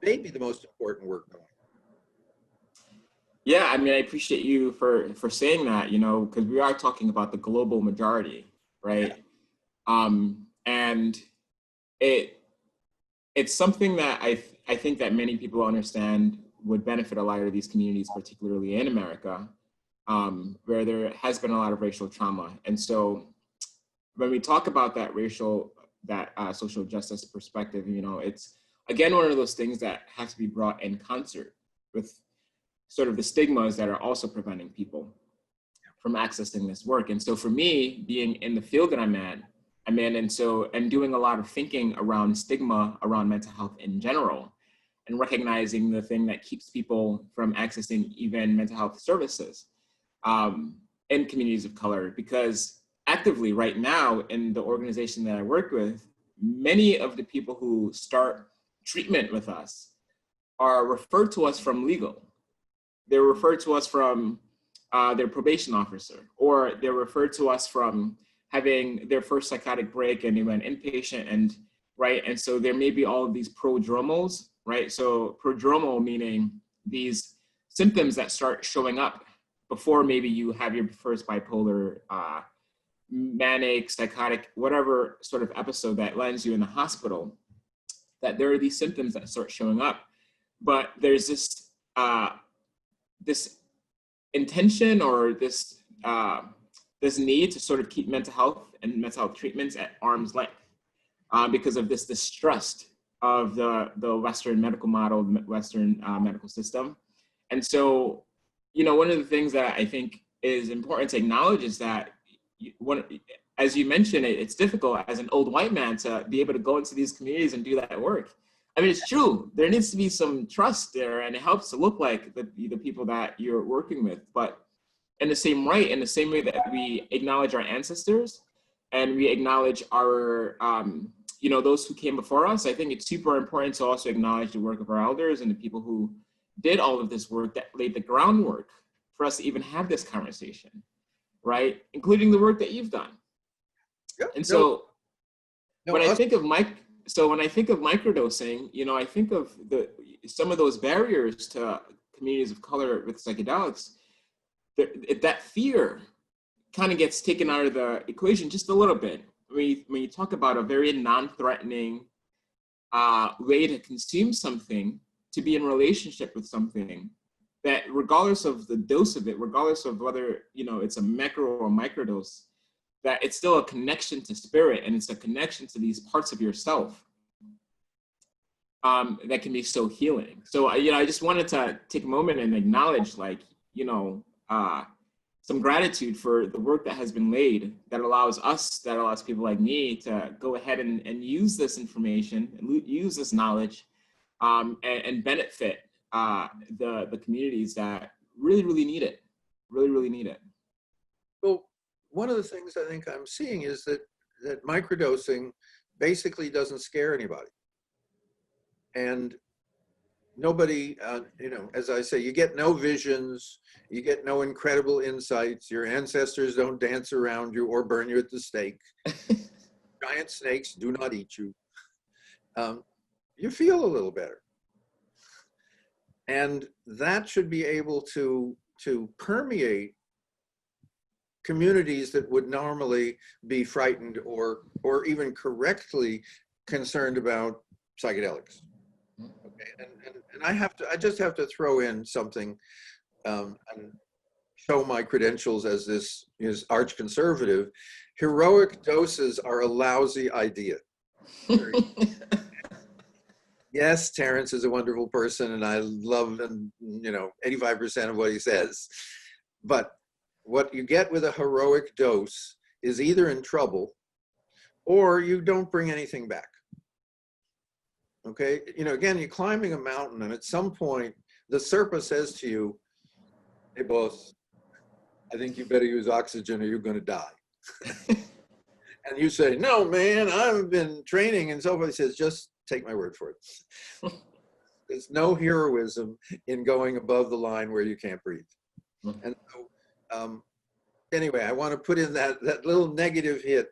may be the most important work going. Yeah, I mean, I appreciate you for saying that, you know, because we are talking about the global majority, right? Yeah. And it's something that I think that many people understand would benefit a lot of these communities, particularly in America, where there has been a lot of racial trauma. And so when we talk about that social justice perspective, you know, it's again one of those things that have to be brought in concert with sort of the stigmas that are also preventing people from accessing this work. And so for me, being in the field that I'm in, and doing a lot of thinking around stigma around mental health in general, and recognizing the thing that keeps people from accessing even mental health services in communities of color. Because actively right now in the organization that I work with, many of the people who start treatment with us are referred to us from legal. They're referred to us from their probation officer, or they're referred to us from having their first psychotic break and they went inpatient, and right. And so there may be all of these prodromals, right? So prodromal meaning these symptoms that start showing up before maybe you have your first bipolar, manic, psychotic, whatever sort of episode that lands you in the hospital, that there are these symptoms that start showing up. But there's this, this intention or this this need to sort of keep mental health and mental health treatments at arm's length because of this distrust of the Western medical model, Western medical system. And so, you know, one of the things that I think is important to acknowledge is that as you mentioned, it's difficult as an old white man to be able to go into these communities and do that work. I mean, it's true. There needs to be some trust there, and it helps to look like the people that you're working with. But in the same way that we acknowledge our ancestors and we acknowledge our, you know, those who came before us, I think it's super important to also acknowledge the work of our elders and the people who did all of this work that laid the groundwork for us to even have this conversation, right? Including the work that you've done. Yep. And so when I think of microdosing, you know, I think of some of those barriers to communities of color with psychedelics. That fear kind of gets taken out of the equation just a little bit. When you talk about a very non-threatening way to consume something, to be in relationship with something, that regardless of the dose of it, regardless of whether, you know, it's a macro or microdose, that it's still a connection to spirit, and it's a connection to these parts of yourself that can be so healing. So, you know, I just wanted to take a moment and acknowledge, like, you know, some gratitude for the work that has been laid that allows people like me to go ahead and use this information, and use this knowledge, and benefit the communities that really need it, really need it. Well, one of the things I think I'm seeing is that microdosing basically doesn't scare anybody. And nobody, you know, as I say, you get no visions, you get no incredible insights, your ancestors don't dance around you or burn you at the stake. Giant snakes do not eat you. You feel a little better. And that should be able to permeate communities that would normally be frightened or even correctly concerned about psychedelics. Okay, and I just have to throw in something and show my credentials as this is arch conservative. Heroic doses are a lousy idea. Yes, Terrence is a wonderful person, and I love, and you know, 85% of what he says. But what you get with a heroic dose is either in trouble, or you don't bring anything back. Okay, you know, again, you're climbing a mountain, and at some point, the Sherpa says to you, "Hey, boss, I think you better use oxygen, or you're going to die." And you say, "No, man, I've been training," and so forth. He says, "Just take my word for it." There's no heroism in going above the line where you can't breathe. And so, anyway, I want to put in that little negative hit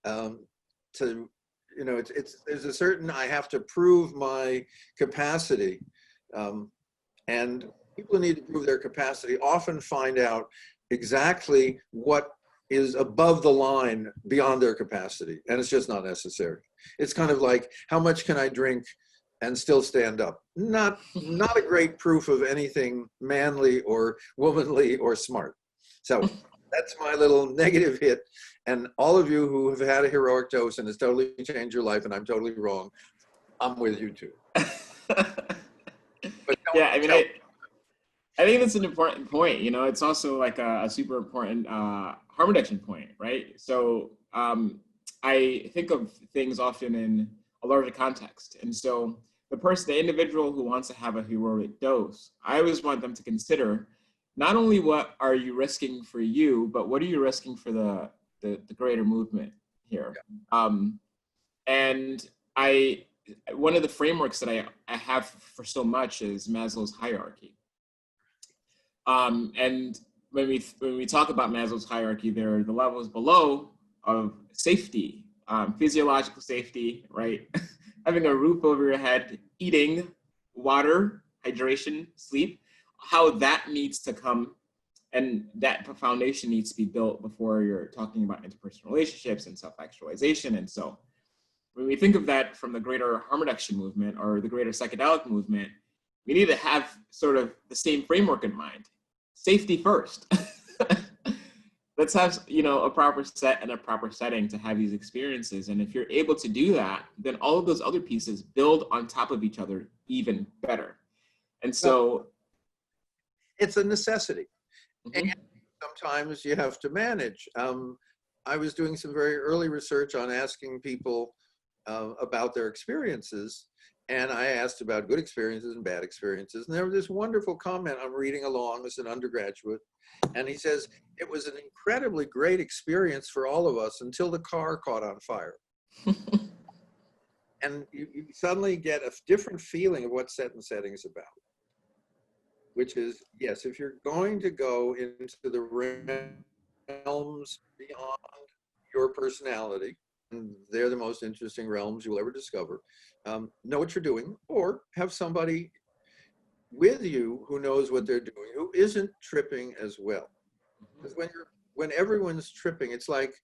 to, you know, there's a certain, I have to prove my capacity, and people who need to prove their capacity often find out exactly what is above the line beyond their capacity, and it's just not necessary. It's kind of like, how much can I drink and still stand up? Not a great proof of anything manly or womanly or smart. So that's my little negative hit. And all of you who have had a heroic dose and it's totally changed your life and I'm totally wrong, I'm with you too. But yeah, I mean, I think that's an important point. You know, it's also like a super important harm reduction point, right? So I think of things often in a larger context. And so the individual who wants to have a heroic dose, I always want them to consider not only what are you risking for you, but what are you risking for the greater movement here. And one of the frameworks that I have for so much is Maslow's hierarchy. And when we talk about Maslow's hierarchy, there are the levels below of safety, physiological safety, right? Having a roof over your head, eating, water, hydration, sleep, how that needs to come, and that foundation needs to be built before you're talking about interpersonal relationships and self-actualization. And so when we think of that from the greater harm reduction movement or the greater psychedelic movement, we need to have sort of the same framework in mind. Safety first. Let's have, you know, a proper set and a proper setting to have these experiences. And if you're able to do that, then all of those other pieces build on top of each other even better. And so it's a necessity. Mm-hmm. And sometimes you have to manage. I was doing some very early research on asking people about their experiences. And I asked about good experiences and bad experiences. And there was this wonderful comment. I'm reading along as an undergraduate. And he says, it was an incredibly great experience for all of us until the car caught on fire. And you suddenly get a different feeling of what set and setting is about. Which is, yes, if you're going to go into the realms beyond your personality, and they're the most interesting realms you'll ever discover, know what you're doing, or have somebody with you who knows what they're doing, who isn't tripping as well. Because when everyone's tripping, it's like,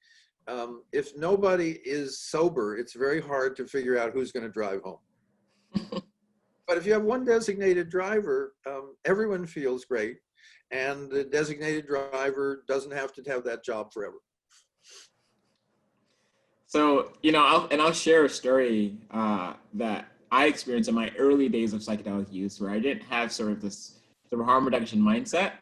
if nobody is sober, it's very hard to figure out who's going to drive home. But if you have one designated driver, everyone feels great, and the designated driver doesn't have to have that job forever. So, you know, I'll share a story that I experienced in my early days of psychedelic use, where I didn't have sort of this sort of harm reduction mindset,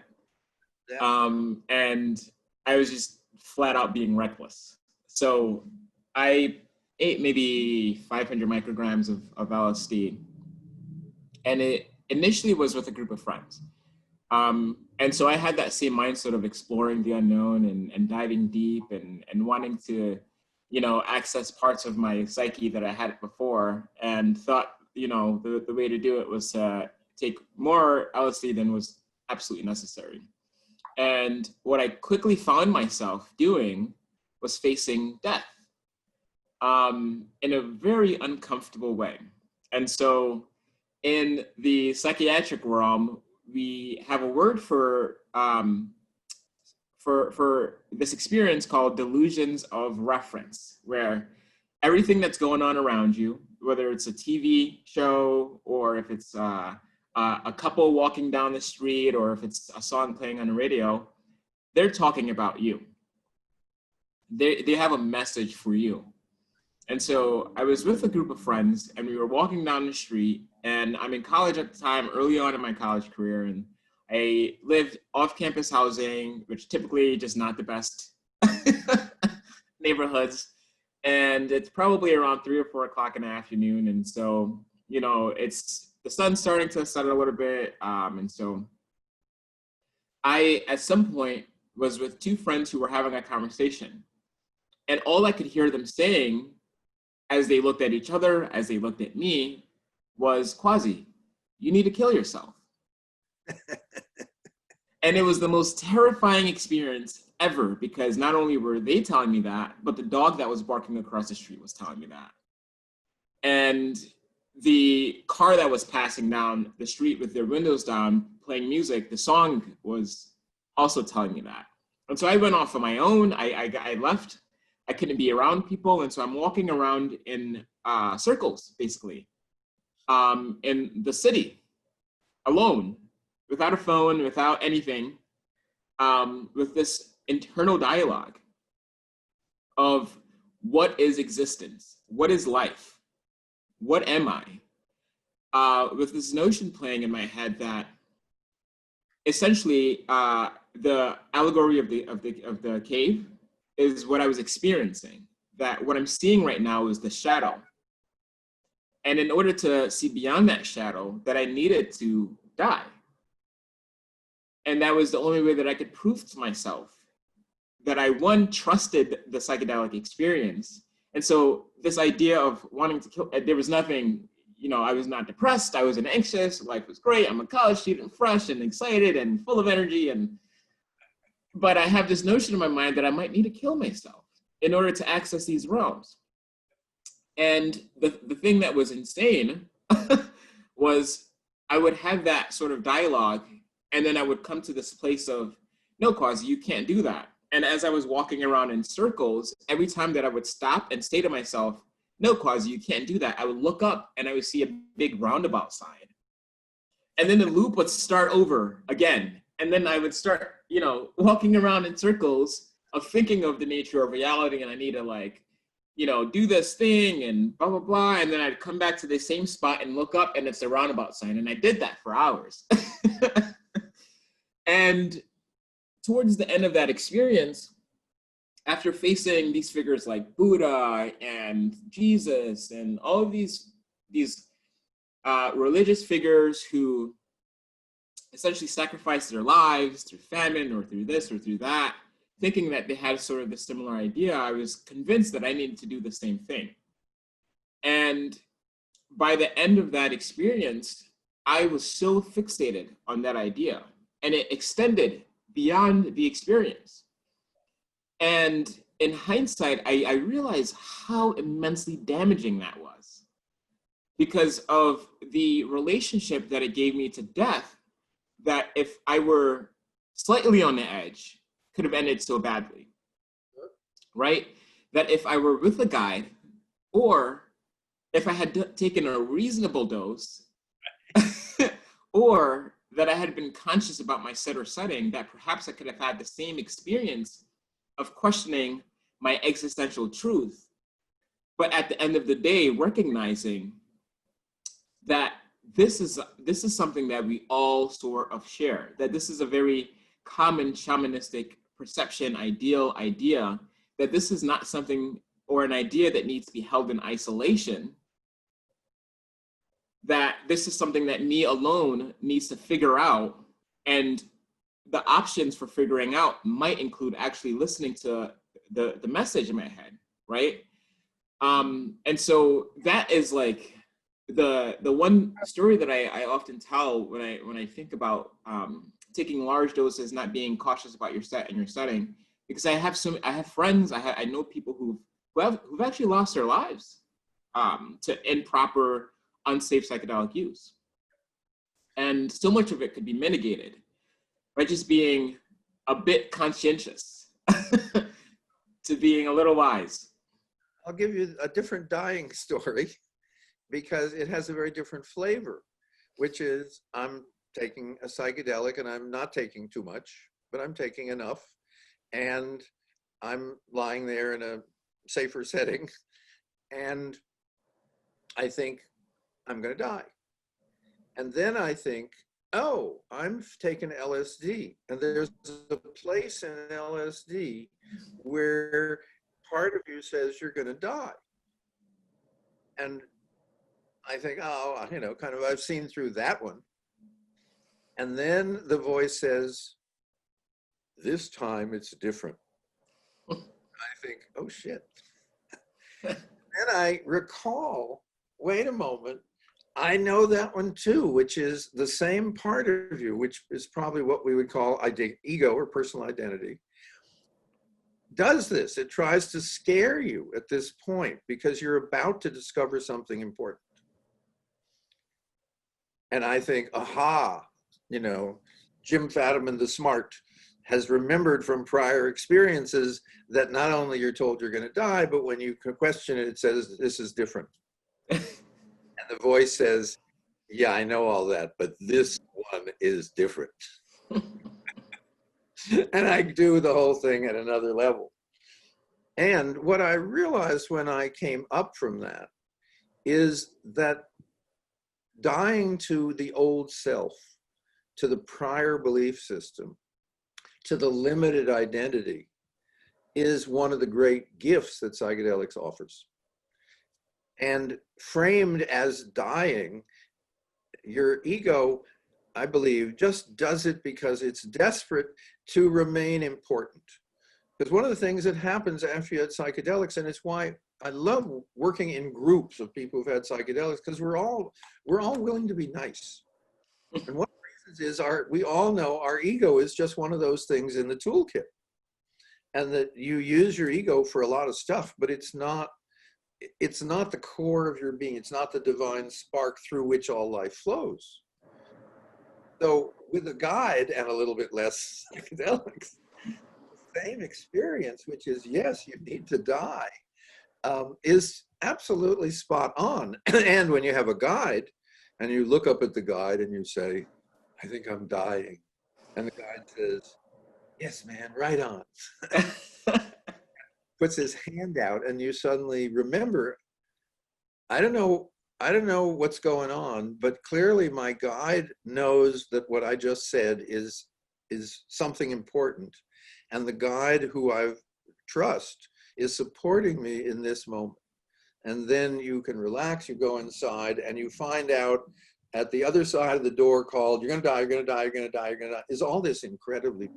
and I was just flat out being reckless. So I ate maybe 500 micrograms of LSD. And it initially was with a group of friends. And so I had that same mindset of exploring the unknown and diving deep and wanting to, you know, access parts of my psyche that I had before, and thought, you know, the way to do it was to take more LSD than was absolutely necessary. And what I quickly found myself doing was facing death in a very uncomfortable way. And so in the psychiatric realm, we have a word for this experience called delusions of reference, where everything that's going on around you, whether it's a TV show or if it's a couple walking down the street or if it's a song playing on the radio, they're talking about you. They have a message for you. And so I was with a group of friends and we were walking down the street, and I'm in college at the time, early on in my college career, and I lived off-campus housing, which typically just not the best neighborhoods. And it's probably around 3 or 4 o'clock in the afternoon. And so, you know, the sun's starting to set a little bit. And so I, at some point, was with 2 friends who were having a conversation. And all I could hear them saying as they looked at each other, as they looked at me, was, "Kwasi, you need to kill yourself." And it was the most terrifying experience ever, because not only were they telling me that, but the dog that was barking across the street was telling me that. And the car that was passing down the street with their windows down, playing music, the song was also telling me that. And so I went off on my own. I left. I couldn't be around people. And so I'm walking around in circles, basically, in the city, alone, without a phone, without anything, with this internal dialogue of what is existence? What is life? What am I? With this notion playing in my head that essentially the allegory of the cave is what I was experiencing. That what I'm seeing right now is the shadow. And in order to see beyond that shadow, that I needed to die. And that was the only way that I could prove to myself that I, one, trusted the psychedelic experience. And so this idea of wanting to kill, there was nothing, you know, I was not depressed, I wasn't anxious, life was great, I'm a college student, fresh and excited and full of energy. But I have this notion in my mind that I might need to kill myself in order to access these realms. And the thing that was insane was I would have that sort of dialogue, and then I would come to this place of, no, Kwasi, you can't do that. And as I was walking around in circles, every time that I would stop and say to myself, no, Kwasi, you can't do that, I would look up and I would see a big roundabout sign. And then the loop would start over again. And then I would start, you know, walking around in circles of thinking of the nature of reality, and I need to, like, you know, do this thing and blah, blah, blah. And then I'd come back to the same spot and look up and it's a roundabout sign. And I did that for hours. And towards the end of that experience, after facing these figures like Buddha and Jesus and all of these religious figures who essentially sacrificed their lives through famine or through this or through that, thinking that they had sort of the similar idea, I was convinced that I needed to do the same thing. And by the end of that experience, I was so fixated on that idea, and it extended beyond the experience. And in hindsight, I realized how immensely damaging that was, because of the relationship that it gave me to death, that if I were slightly on the edge, could have ended so badly, right? That if I were with a guide, or if I had taken a reasonable dose, or that I had been conscious about my set or setting, that perhaps I could have had the same experience of questioning my existential truth, but at the end of the day, recognizing that this is something that we all sort of share, that this is a very common shamanistic perception, idea, that this is not something or an idea that needs to be held in isolation, that this is something that me alone needs to figure out, and the options for figuring out might include actually listening to the message in my head, right? And so that is like the one story that I often tell when I think about taking large doses, not being cautious about your set and your setting, because I have friends, I know people who've actually lost their lives to improper, unsafe psychedelic use. And so much of it could be mitigated by just being a bit conscientious, to being a little wise. I'll give you a different dying story because it has a very different flavor, which is I'm taking a psychedelic and I'm not taking too much, but I'm taking enough, and I'm lying there in a safer setting, and I think I'm going to die. And then I think, oh, I'm taking LSD, and there's a place in LSD where part of you says you're going to die. And I think, oh, you know, kind of, I've seen through that one. And then the voice says, this time it's different. I think, oh shit. Then I recall, wait a moment, I know that one too, which is the same part of you, which is probably what we would call ego or personal identity. Does this, it tries to scare you at this point because you're about to discover something important. And I think, aha, you know, Jim Fadiman the smart has remembered from prior experiences that not only you're told you're going to die, but when you question it, it says, this is different. And the voice says, yeah, I know all that, but this one is different. And I do the whole thing at another level. And what I realized when I came up from that is that dying to the old self, to the prior belief system, to the limited identity, is one of the great gifts that psychedelics offers. And framed as dying, your ego, I believe, just does it because it's desperate to remain important. Because one of the things that happens after you had psychedelics, and it's why I love working in groups of people who've had psychedelics, because we're all willing to be nice. And one of the reasons is we all know our ego is just one of those things in the toolkit. And that you use your ego for a lot of stuff, but it's not the core of your being. It's not the divine spark through which all life flows. So with a guide and a little bit less psychedelics, the same experience, which is, yes, you need to die, is absolutely spot on. And when you have a guide and you look up at the guide and you say, I think I'm dying. And the guide says, yes, man, right on. Puts his hand out and you suddenly remember, I don't know what's going on, but clearly my guide knows that what I just said is something important. And the guide who I trust is supporting me in this moment. And then you can relax, you go inside and you find out at the other side of the door called, you're gonna die, you're gonna die, you're gonna die, you're gonna die, is all this incredibly.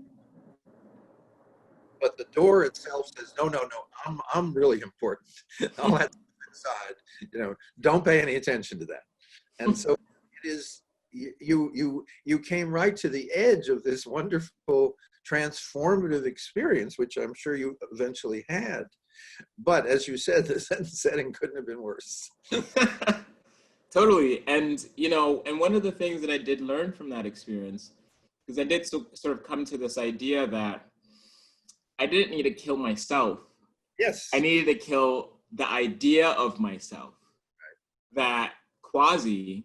But the door itself says, no, I'm really important. All that inside, don't pay any attention to that. And so it is, you came right to the edge of this wonderful transformative experience, which I'm sure you eventually had. But as you said, the setting couldn't have been worse. Totally. And, and one of the things that I did learn from that experience, because I did sort of come to this idea that I didn't need to kill myself. Yes. I needed to kill the idea of myself. Right. That Kwasi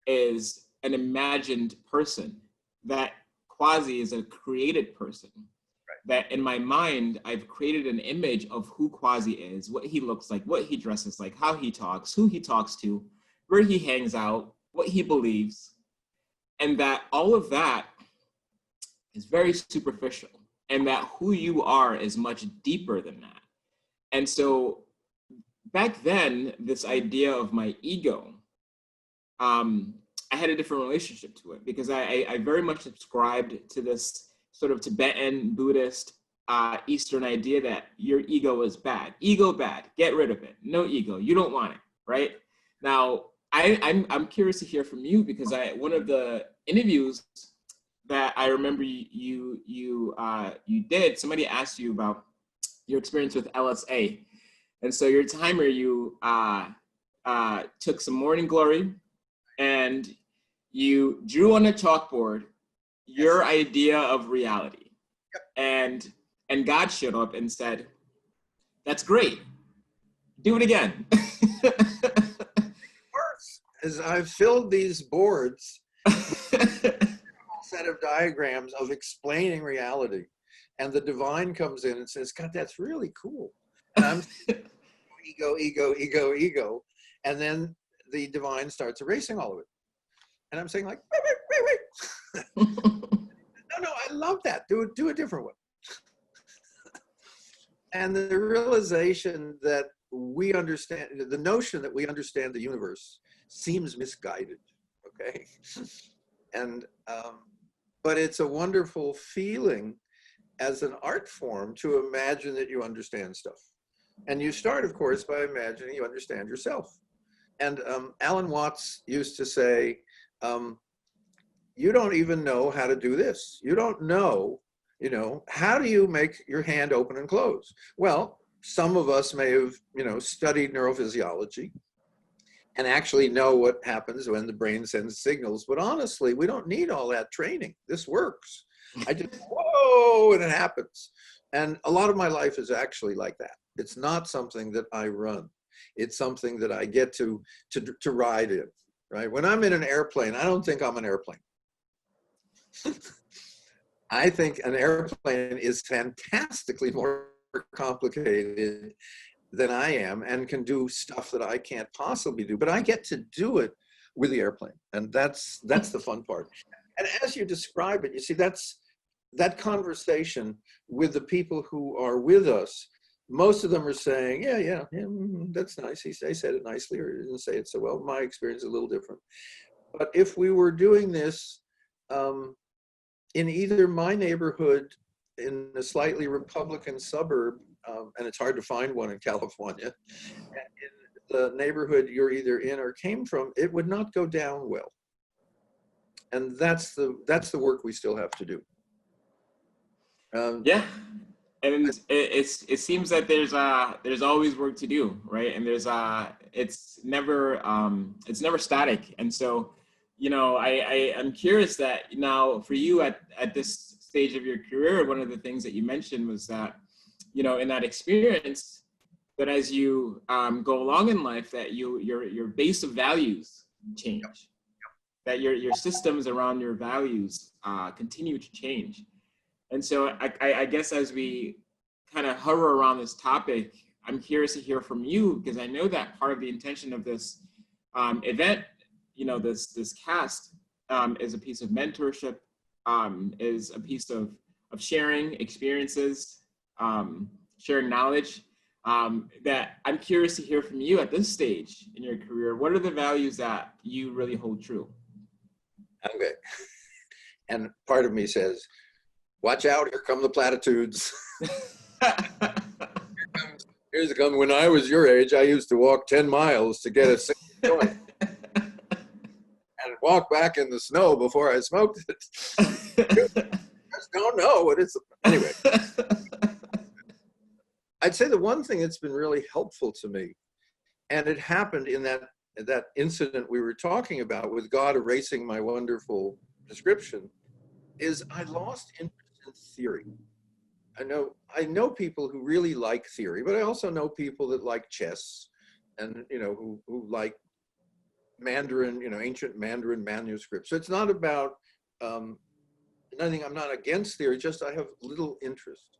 is an imagined person, that Kwasi is a created person. Right. That in my mind, I've created an image of who Kwasi is, what he looks like, what he dresses like, how he talks, who he talks to, where he hangs out, what he believes. And that all of that is very superficial. And that who you are is much deeper than that. And so back then, this idea of my ego, I had a different relationship to it because I very much subscribed to this sort of Tibetan Buddhist Eastern idea that your ego is bad. Ego bad, get rid of it. No ego, you don't want it, right? Now, I'm curious to hear from you because one of the interviews that I remember you did, somebody asked you about your experience with LSA. And so your timer, you took some morning glory and you drew on a chalkboard your idea of reality. And God showed up and said, that's great, do it again. As I've filled these boards, set of diagrams of explaining reality, and the divine comes in and says, God, that's really cool. And I'm ego, and then the divine starts erasing all of it, and I'm saying like, wait. no, I love that, do a different one. And the realization that we understand, the notion that we understand the universe seems misguided, okay? And but it's a wonderful feeling as an art form to imagine that you understand stuff. And you start, of course, by imagining you understand yourself. And Alan Watts used to say, you don't even know how to do this. You don't know, how do you make your hand open and close? Well, some of us may have, studied neurophysiology and actually know what happens when the brain sends signals. But honestly, we don't need all that training. This works. I just, whoa, and it happens. And a lot of my life is actually like that. It's not something that I run. It's something that I get to ride in, right? When I'm in an airplane, I don't think I'm an airplane. I think an airplane is fantastically more complicated than I am and can do stuff that I can't possibly do, but I get to do it with the airplane. And that's the fun part. And as you describe it, you see, that conversation with the people who are with us, most of them are saying, yeah, that's nice. He said it nicely, or he didn't say it so well. My experience is a little different. But if we were doing this in either my neighborhood in a slightly Republican suburb, and it's hard to find one in California, and in the neighborhood you're either in or came from, it would not go down well. And that's the work we still have to do. Yeah, and it seems that there's always work to do, right? And it's never static. And so, you know, I'm curious that now for you at this stage of your career, one of the things that you mentioned was that, you know, in that experience, that as you go along in life, that your base of values change, that your systems around your values continue to change. And so I guess as we kind of hover around this topic, I'm curious to hear from you, because I know that part of the intention of this event, you know, this cast is a piece of mentorship, is a piece of sharing experiences, sharing knowledge, that I'm curious to hear from you at this stage in your career. What are the values that you really hold true? Okay. And part of me says, watch out, here come the platitudes. Here's the when I was your age, I used to walk 10 miles to get a single joint and walk back in the snow before I smoked it. I just don't know what it's, anyway. I'd say the one thing that's been really helpful to me, and it happened in that incident we were talking about with God erasing my wonderful description, is I lost interest in theory. I know people who really like theory, but I also know people that like chess, and you know who like Mandarin, you know, ancient Mandarin manuscripts. So it's not about nothing. I'm not against theory, just I have little interest.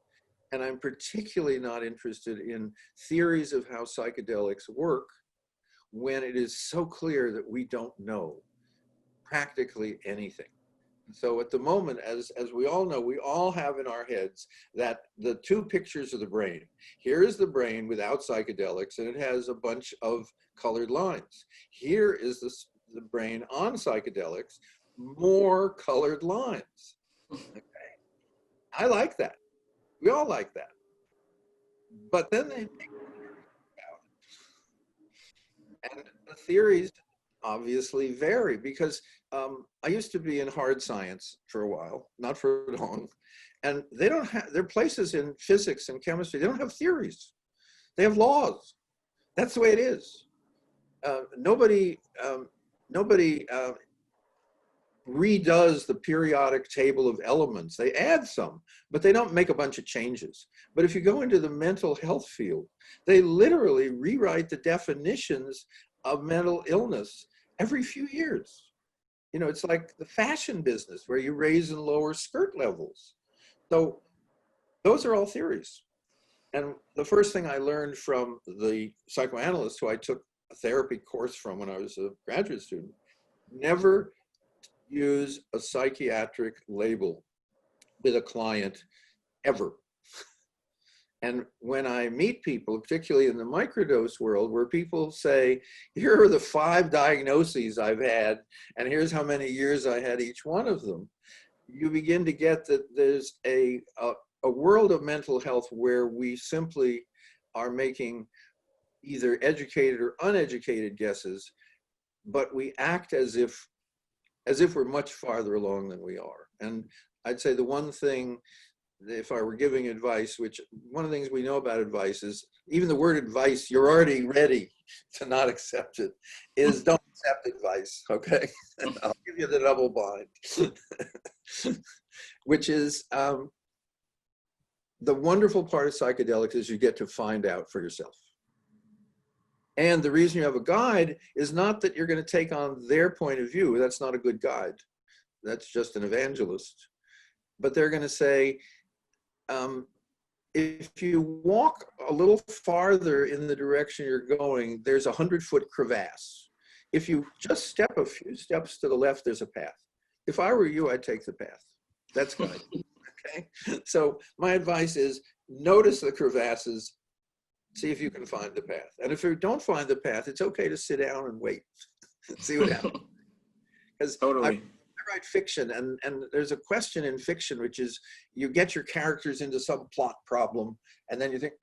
And I'm particularly not interested in theories of how psychedelics work when it is so clear that we don't know practically anything. So at the moment, as we all know, we all have in our heads that the two pictures of the brain. Here is the brain without psychedelics, and it has a bunch of colored lines. Here is the brain on psychedelics, more colored lines. Okay. I like that. We all like that. But then they make about it. And the theories obviously vary, because I used to be in hard science for a while, not for long, and they don't have, there are places in physics and chemistry, they don't have theories. They have laws. That's the way it is. Nobody redoes the periodic table of elements. They add some, but they don't make a bunch of changes. But if you go into the mental health field, they literally rewrite the definitions of mental illness every few years. You know, it's like the fashion business where you raise and lower skirt levels. So those are all theories. And the first thing I learned from the psychoanalyst who I took a therapy course from when I was a graduate student, never use a psychiatric label with a client ever. And when I meet people, particularly in the microdose world, where people say, here are the 5 diagnoses I've had, and here's how many years I had each one of them, you begin to get that there's a world of mental health where we simply are making either educated or uneducated guesses, but we act as if we're much farther along than we are. And I'd say the one thing, if I were giving advice, which one of the things we know about advice is, even the word advice, you're already ready to not accept it, is don't accept advice, okay? I'll give you the double bind. which is the wonderful part of psychedelics is you get to find out for yourself. And the reason you have a guide is not that you're going to take on their point of view. That's not a good guide. That's just an evangelist. But they're going to say, if you walk a little farther in the direction you're going, there's a 100-foot crevasse. If you just step a few steps to the left, there's a path. If I were you, I'd take the path. That's guide. Okay. So my advice is notice the crevasses, see if you can find the path. And if you don't find the path, it's okay to sit down and wait, see what happens. Because Totally. I write fiction, and there's a question in fiction, which is you get your characters into some plot problem, and then you think,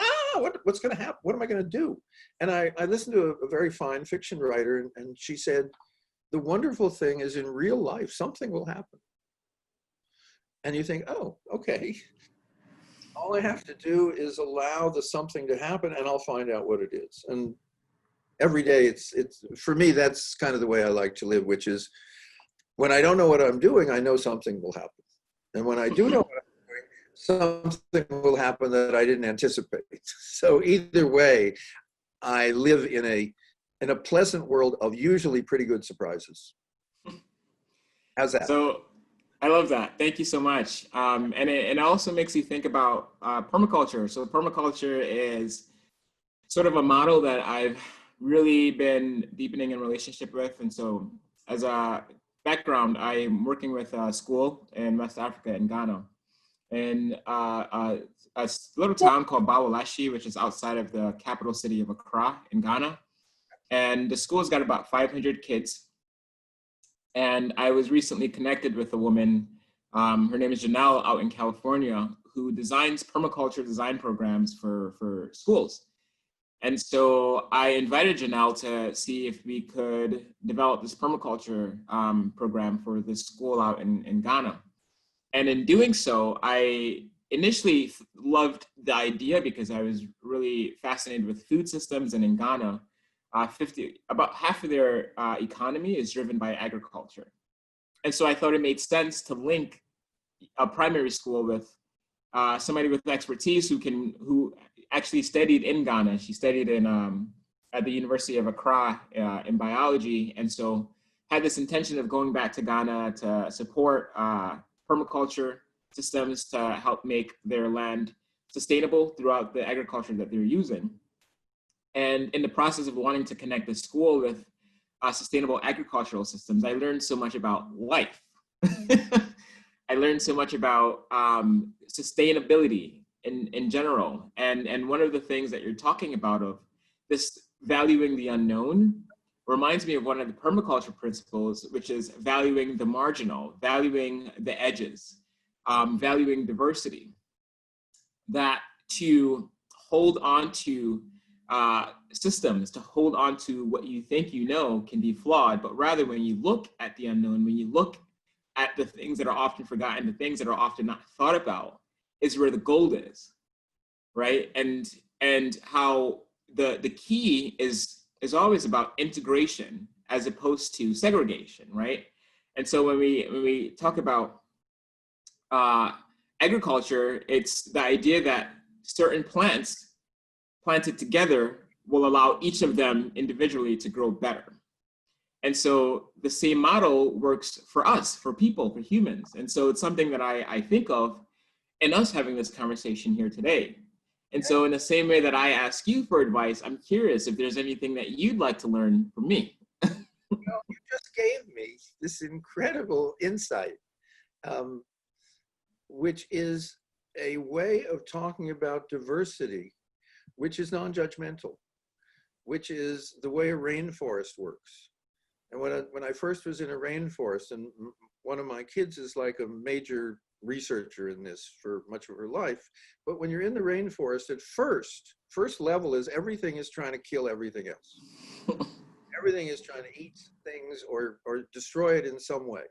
what's going to happen? What am I going to do? And I listened to a very fine fiction writer, and she said, the wonderful thing is in real life, something will happen. And you think, oh, okay. All I have to do is allow the something to happen, and I'll find out what it is. And every day, it's for me, that's kind of the way I like to live, which is when I don't know what I'm doing, I know something will happen. And when I do know what I'm doing, something will happen that I didn't anticipate. So either way, I live in a pleasant world of usually pretty good surprises. How's that? So I love that. Thank you so much. And it also makes you think about permaculture. So permaculture is sort of a model that I've really been deepening in relationship with. And so as a background, I'm working with a school in West Africa in Ghana, in a little town called Bawalashi, which is outside of the capital city of Accra in Ghana. And the school's got about 500 kids. And I was recently connected with a woman, her name is Janelle, out in California, who designs permaculture design programs for schools. And so I invited Janelle to see if we could develop this permaculture program for this school out in Ghana. And in doing so, I initially loved the idea because I was really fascinated with food systems. And in Ghana, about half of their economy is driven by agriculture. And so I thought it made sense to link a primary school with somebody with expertise who actually studied in Ghana. She studied at the University of Accra in biology. And so had this intention of going back to Ghana to support permaculture systems to help make their land sustainable throughout the agriculture that they're using. And in the process of wanting to connect the school with sustainable agricultural systems, I learned so much about life. I learned so much about sustainability in general. And one of the things that you're talking about of this valuing the unknown reminds me of one of the permaculture principles, which is valuing the marginal, valuing the edges, valuing diversity. That to hold on to systems, to hold on to what you think you know can be flawed, but rather when you look at the unknown, when you look at the things that are often forgotten, the things that are often not thought about, is where the gold is, right? And how the key is always about integration as opposed to segregation, right? And so when we talk about agriculture, it's the idea that certain plants planted together will allow each of them individually to grow better. And so the same model works for us, for people, for humans. And so it's something that I think of in us having this conversation here today. And so in the same way that I ask you for advice, I'm curious if there's anything that you'd like to learn from me. You just gave me this incredible insight, which is a way of talking about diversity, which is non-judgmental, which is the way a rainforest works. And when I first was in a rainforest, and one of my kids is like a major researcher in this for much of her life, but when you're in the rainforest, at first level is everything is trying to kill everything else. Everything is trying to eat things or destroy it in some way.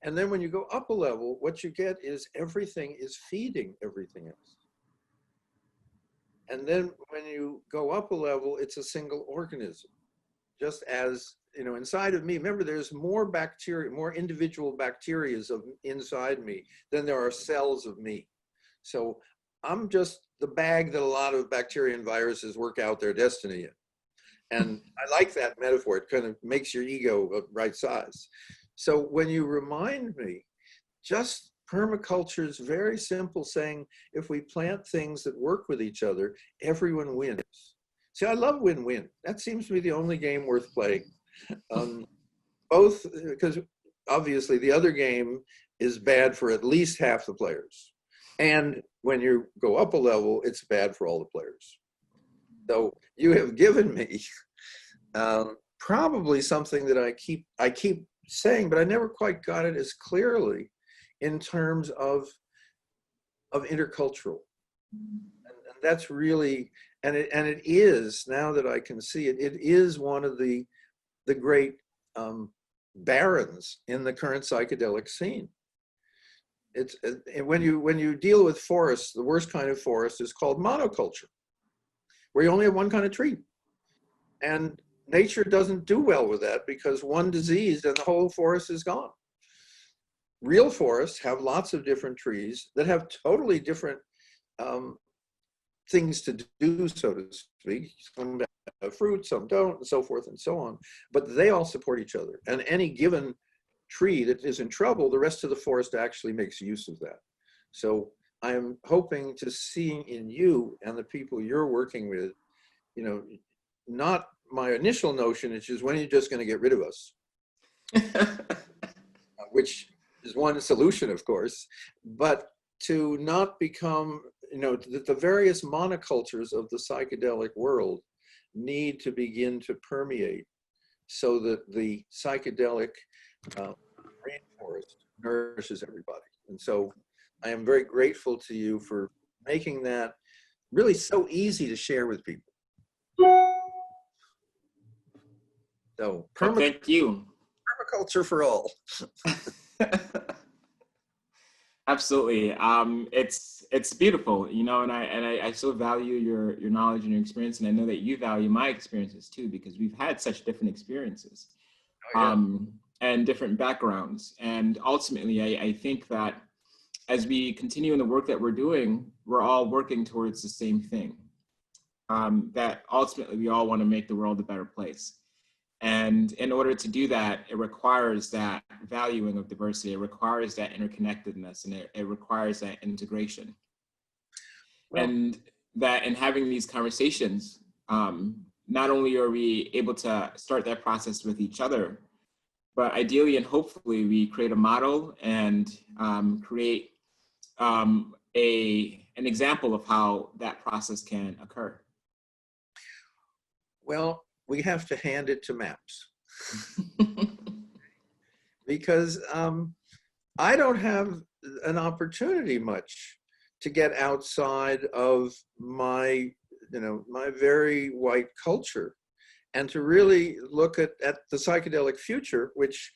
And then when you go up a level, what you get is everything is feeding everything else. And then when you go up a level, it's a single organism. just as, you know, inside of me, remember there's more bacteria, more individual bacterias of inside me than there are cells of me. So I'm just the bag that a lot of bacteria and viruses work out their destiny in. And I like that metaphor. It kind of makes your ego right size. So when you remind me, just permaculture is very simple, saying if we plant things that work with each other, everyone wins. See, I love win-win. That seems to be the only game worth playing. Both, because obviously the other game is bad for at least half the players. And when you go up a level, it's bad for all the players. So you have given me probably something that I keep saying, but I never quite got it as clearly in terms of intercultural. And that's really, and it is, now that I can see it, it is one of the great barons in the current psychedelic scene. It's when you deal with forests, the worst kind of forest is called monoculture, where you only have one kind of tree. And nature doesn't do well with that, because one disease and the whole forest is gone. Real forests have lots of different trees that have totally different things to do, so to speak. Some have fruit, some don't, and so forth and so on. But they all support each other. And any given tree that is in trouble, the rest of the forest actually makes use of that. So I am hoping to see in you and the people you're working with, you know, not my initial notion, which is, when are you just going to get rid of us? Which is one solution, of course, but to not become, you know, the various monocultures of the psychedelic world need to begin to permeate, so that the psychedelic rainforest nourishes everybody. And so I am very grateful to you for making that really so easy to share with people. So well, thank you. Permaculture for all. Absolutely. It's beautiful, you know, and I so value your knowledge and your experience, and I know that you value my experiences too, because we've had such different experiences. Oh, yeah. And different backgrounds. And ultimately, I think that as we continue in the work that we're doing, we're all working towards the same thing. That ultimately we all want to make the world a better place. And in order to do that, it requires that valuing of diversity, it requires that interconnectedness, and it requires that integration. Well, and that in having these conversations, not only are we able to start that process with each other, but ideally and hopefully we create a model and create an example of how that process can occur. Well, we have to hand it to MAPS. Because I don't have an opportunity much to get outside of my, you know, my very white culture, and to really look at the psychedelic future, which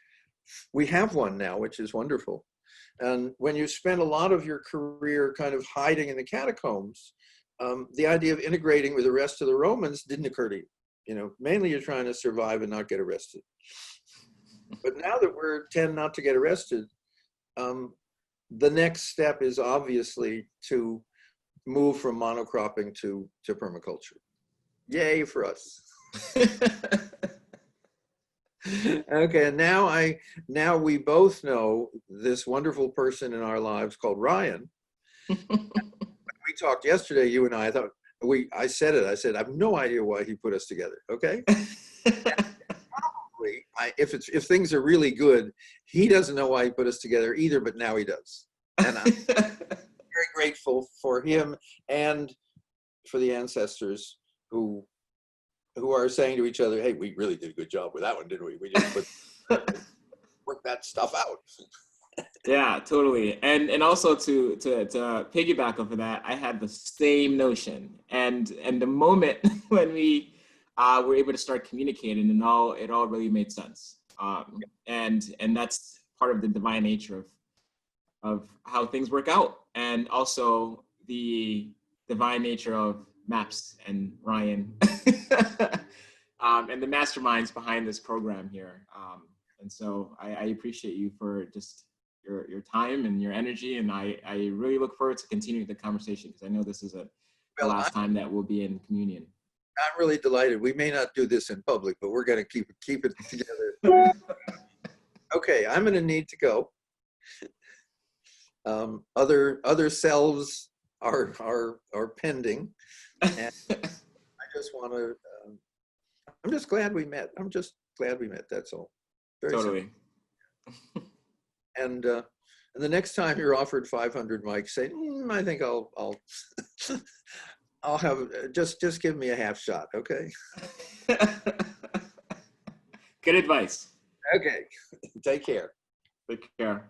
we have one now, which is wonderful. And when you spend a lot of your career kind of hiding in the catacombs, the idea of integrating with the rest of the Romans didn't occur to you. You know, mainly you're trying to survive and not get arrested. But now that we're tend not to get arrested, the next step is obviously to move from monocropping to permaculture. Yay for us. Okay, and now we both know this wonderful person in our lives called Ryan. We talked yesterday, you and I thought, I said, I have no idea why he put us together, okay? Probably, if things are really good, he doesn't know why he put us together either, but now he does. And I'm very grateful for him and for the ancestors who are saying to each other, hey, we really did a good job with that one, didn't we? We just work that stuff out. Yeah, totally. And also to piggyback off of that, I had the same notion. And the moment when we were able to start communicating, and it all really made sense. And that's part of the divine nature of how things work out, and also the divine nature of MAPS and Ryan. and the masterminds behind this program here. And so I appreciate you for just your time and your energy. And I really look forward to continuing the conversation, because I know this is the last time that we'll be in communion. I'm really delighted. We may not do this in public, but we're going to keep it together. Okay, I'm going to need to go. Other selves are pending, and I just want to. I'm just glad we met. I'm just glad we met. That's all. Very totally. And the next time you're offered 500 mics, say, I think I'll have just give me a half shot, okay? Good advice. Okay. Take care. Take care.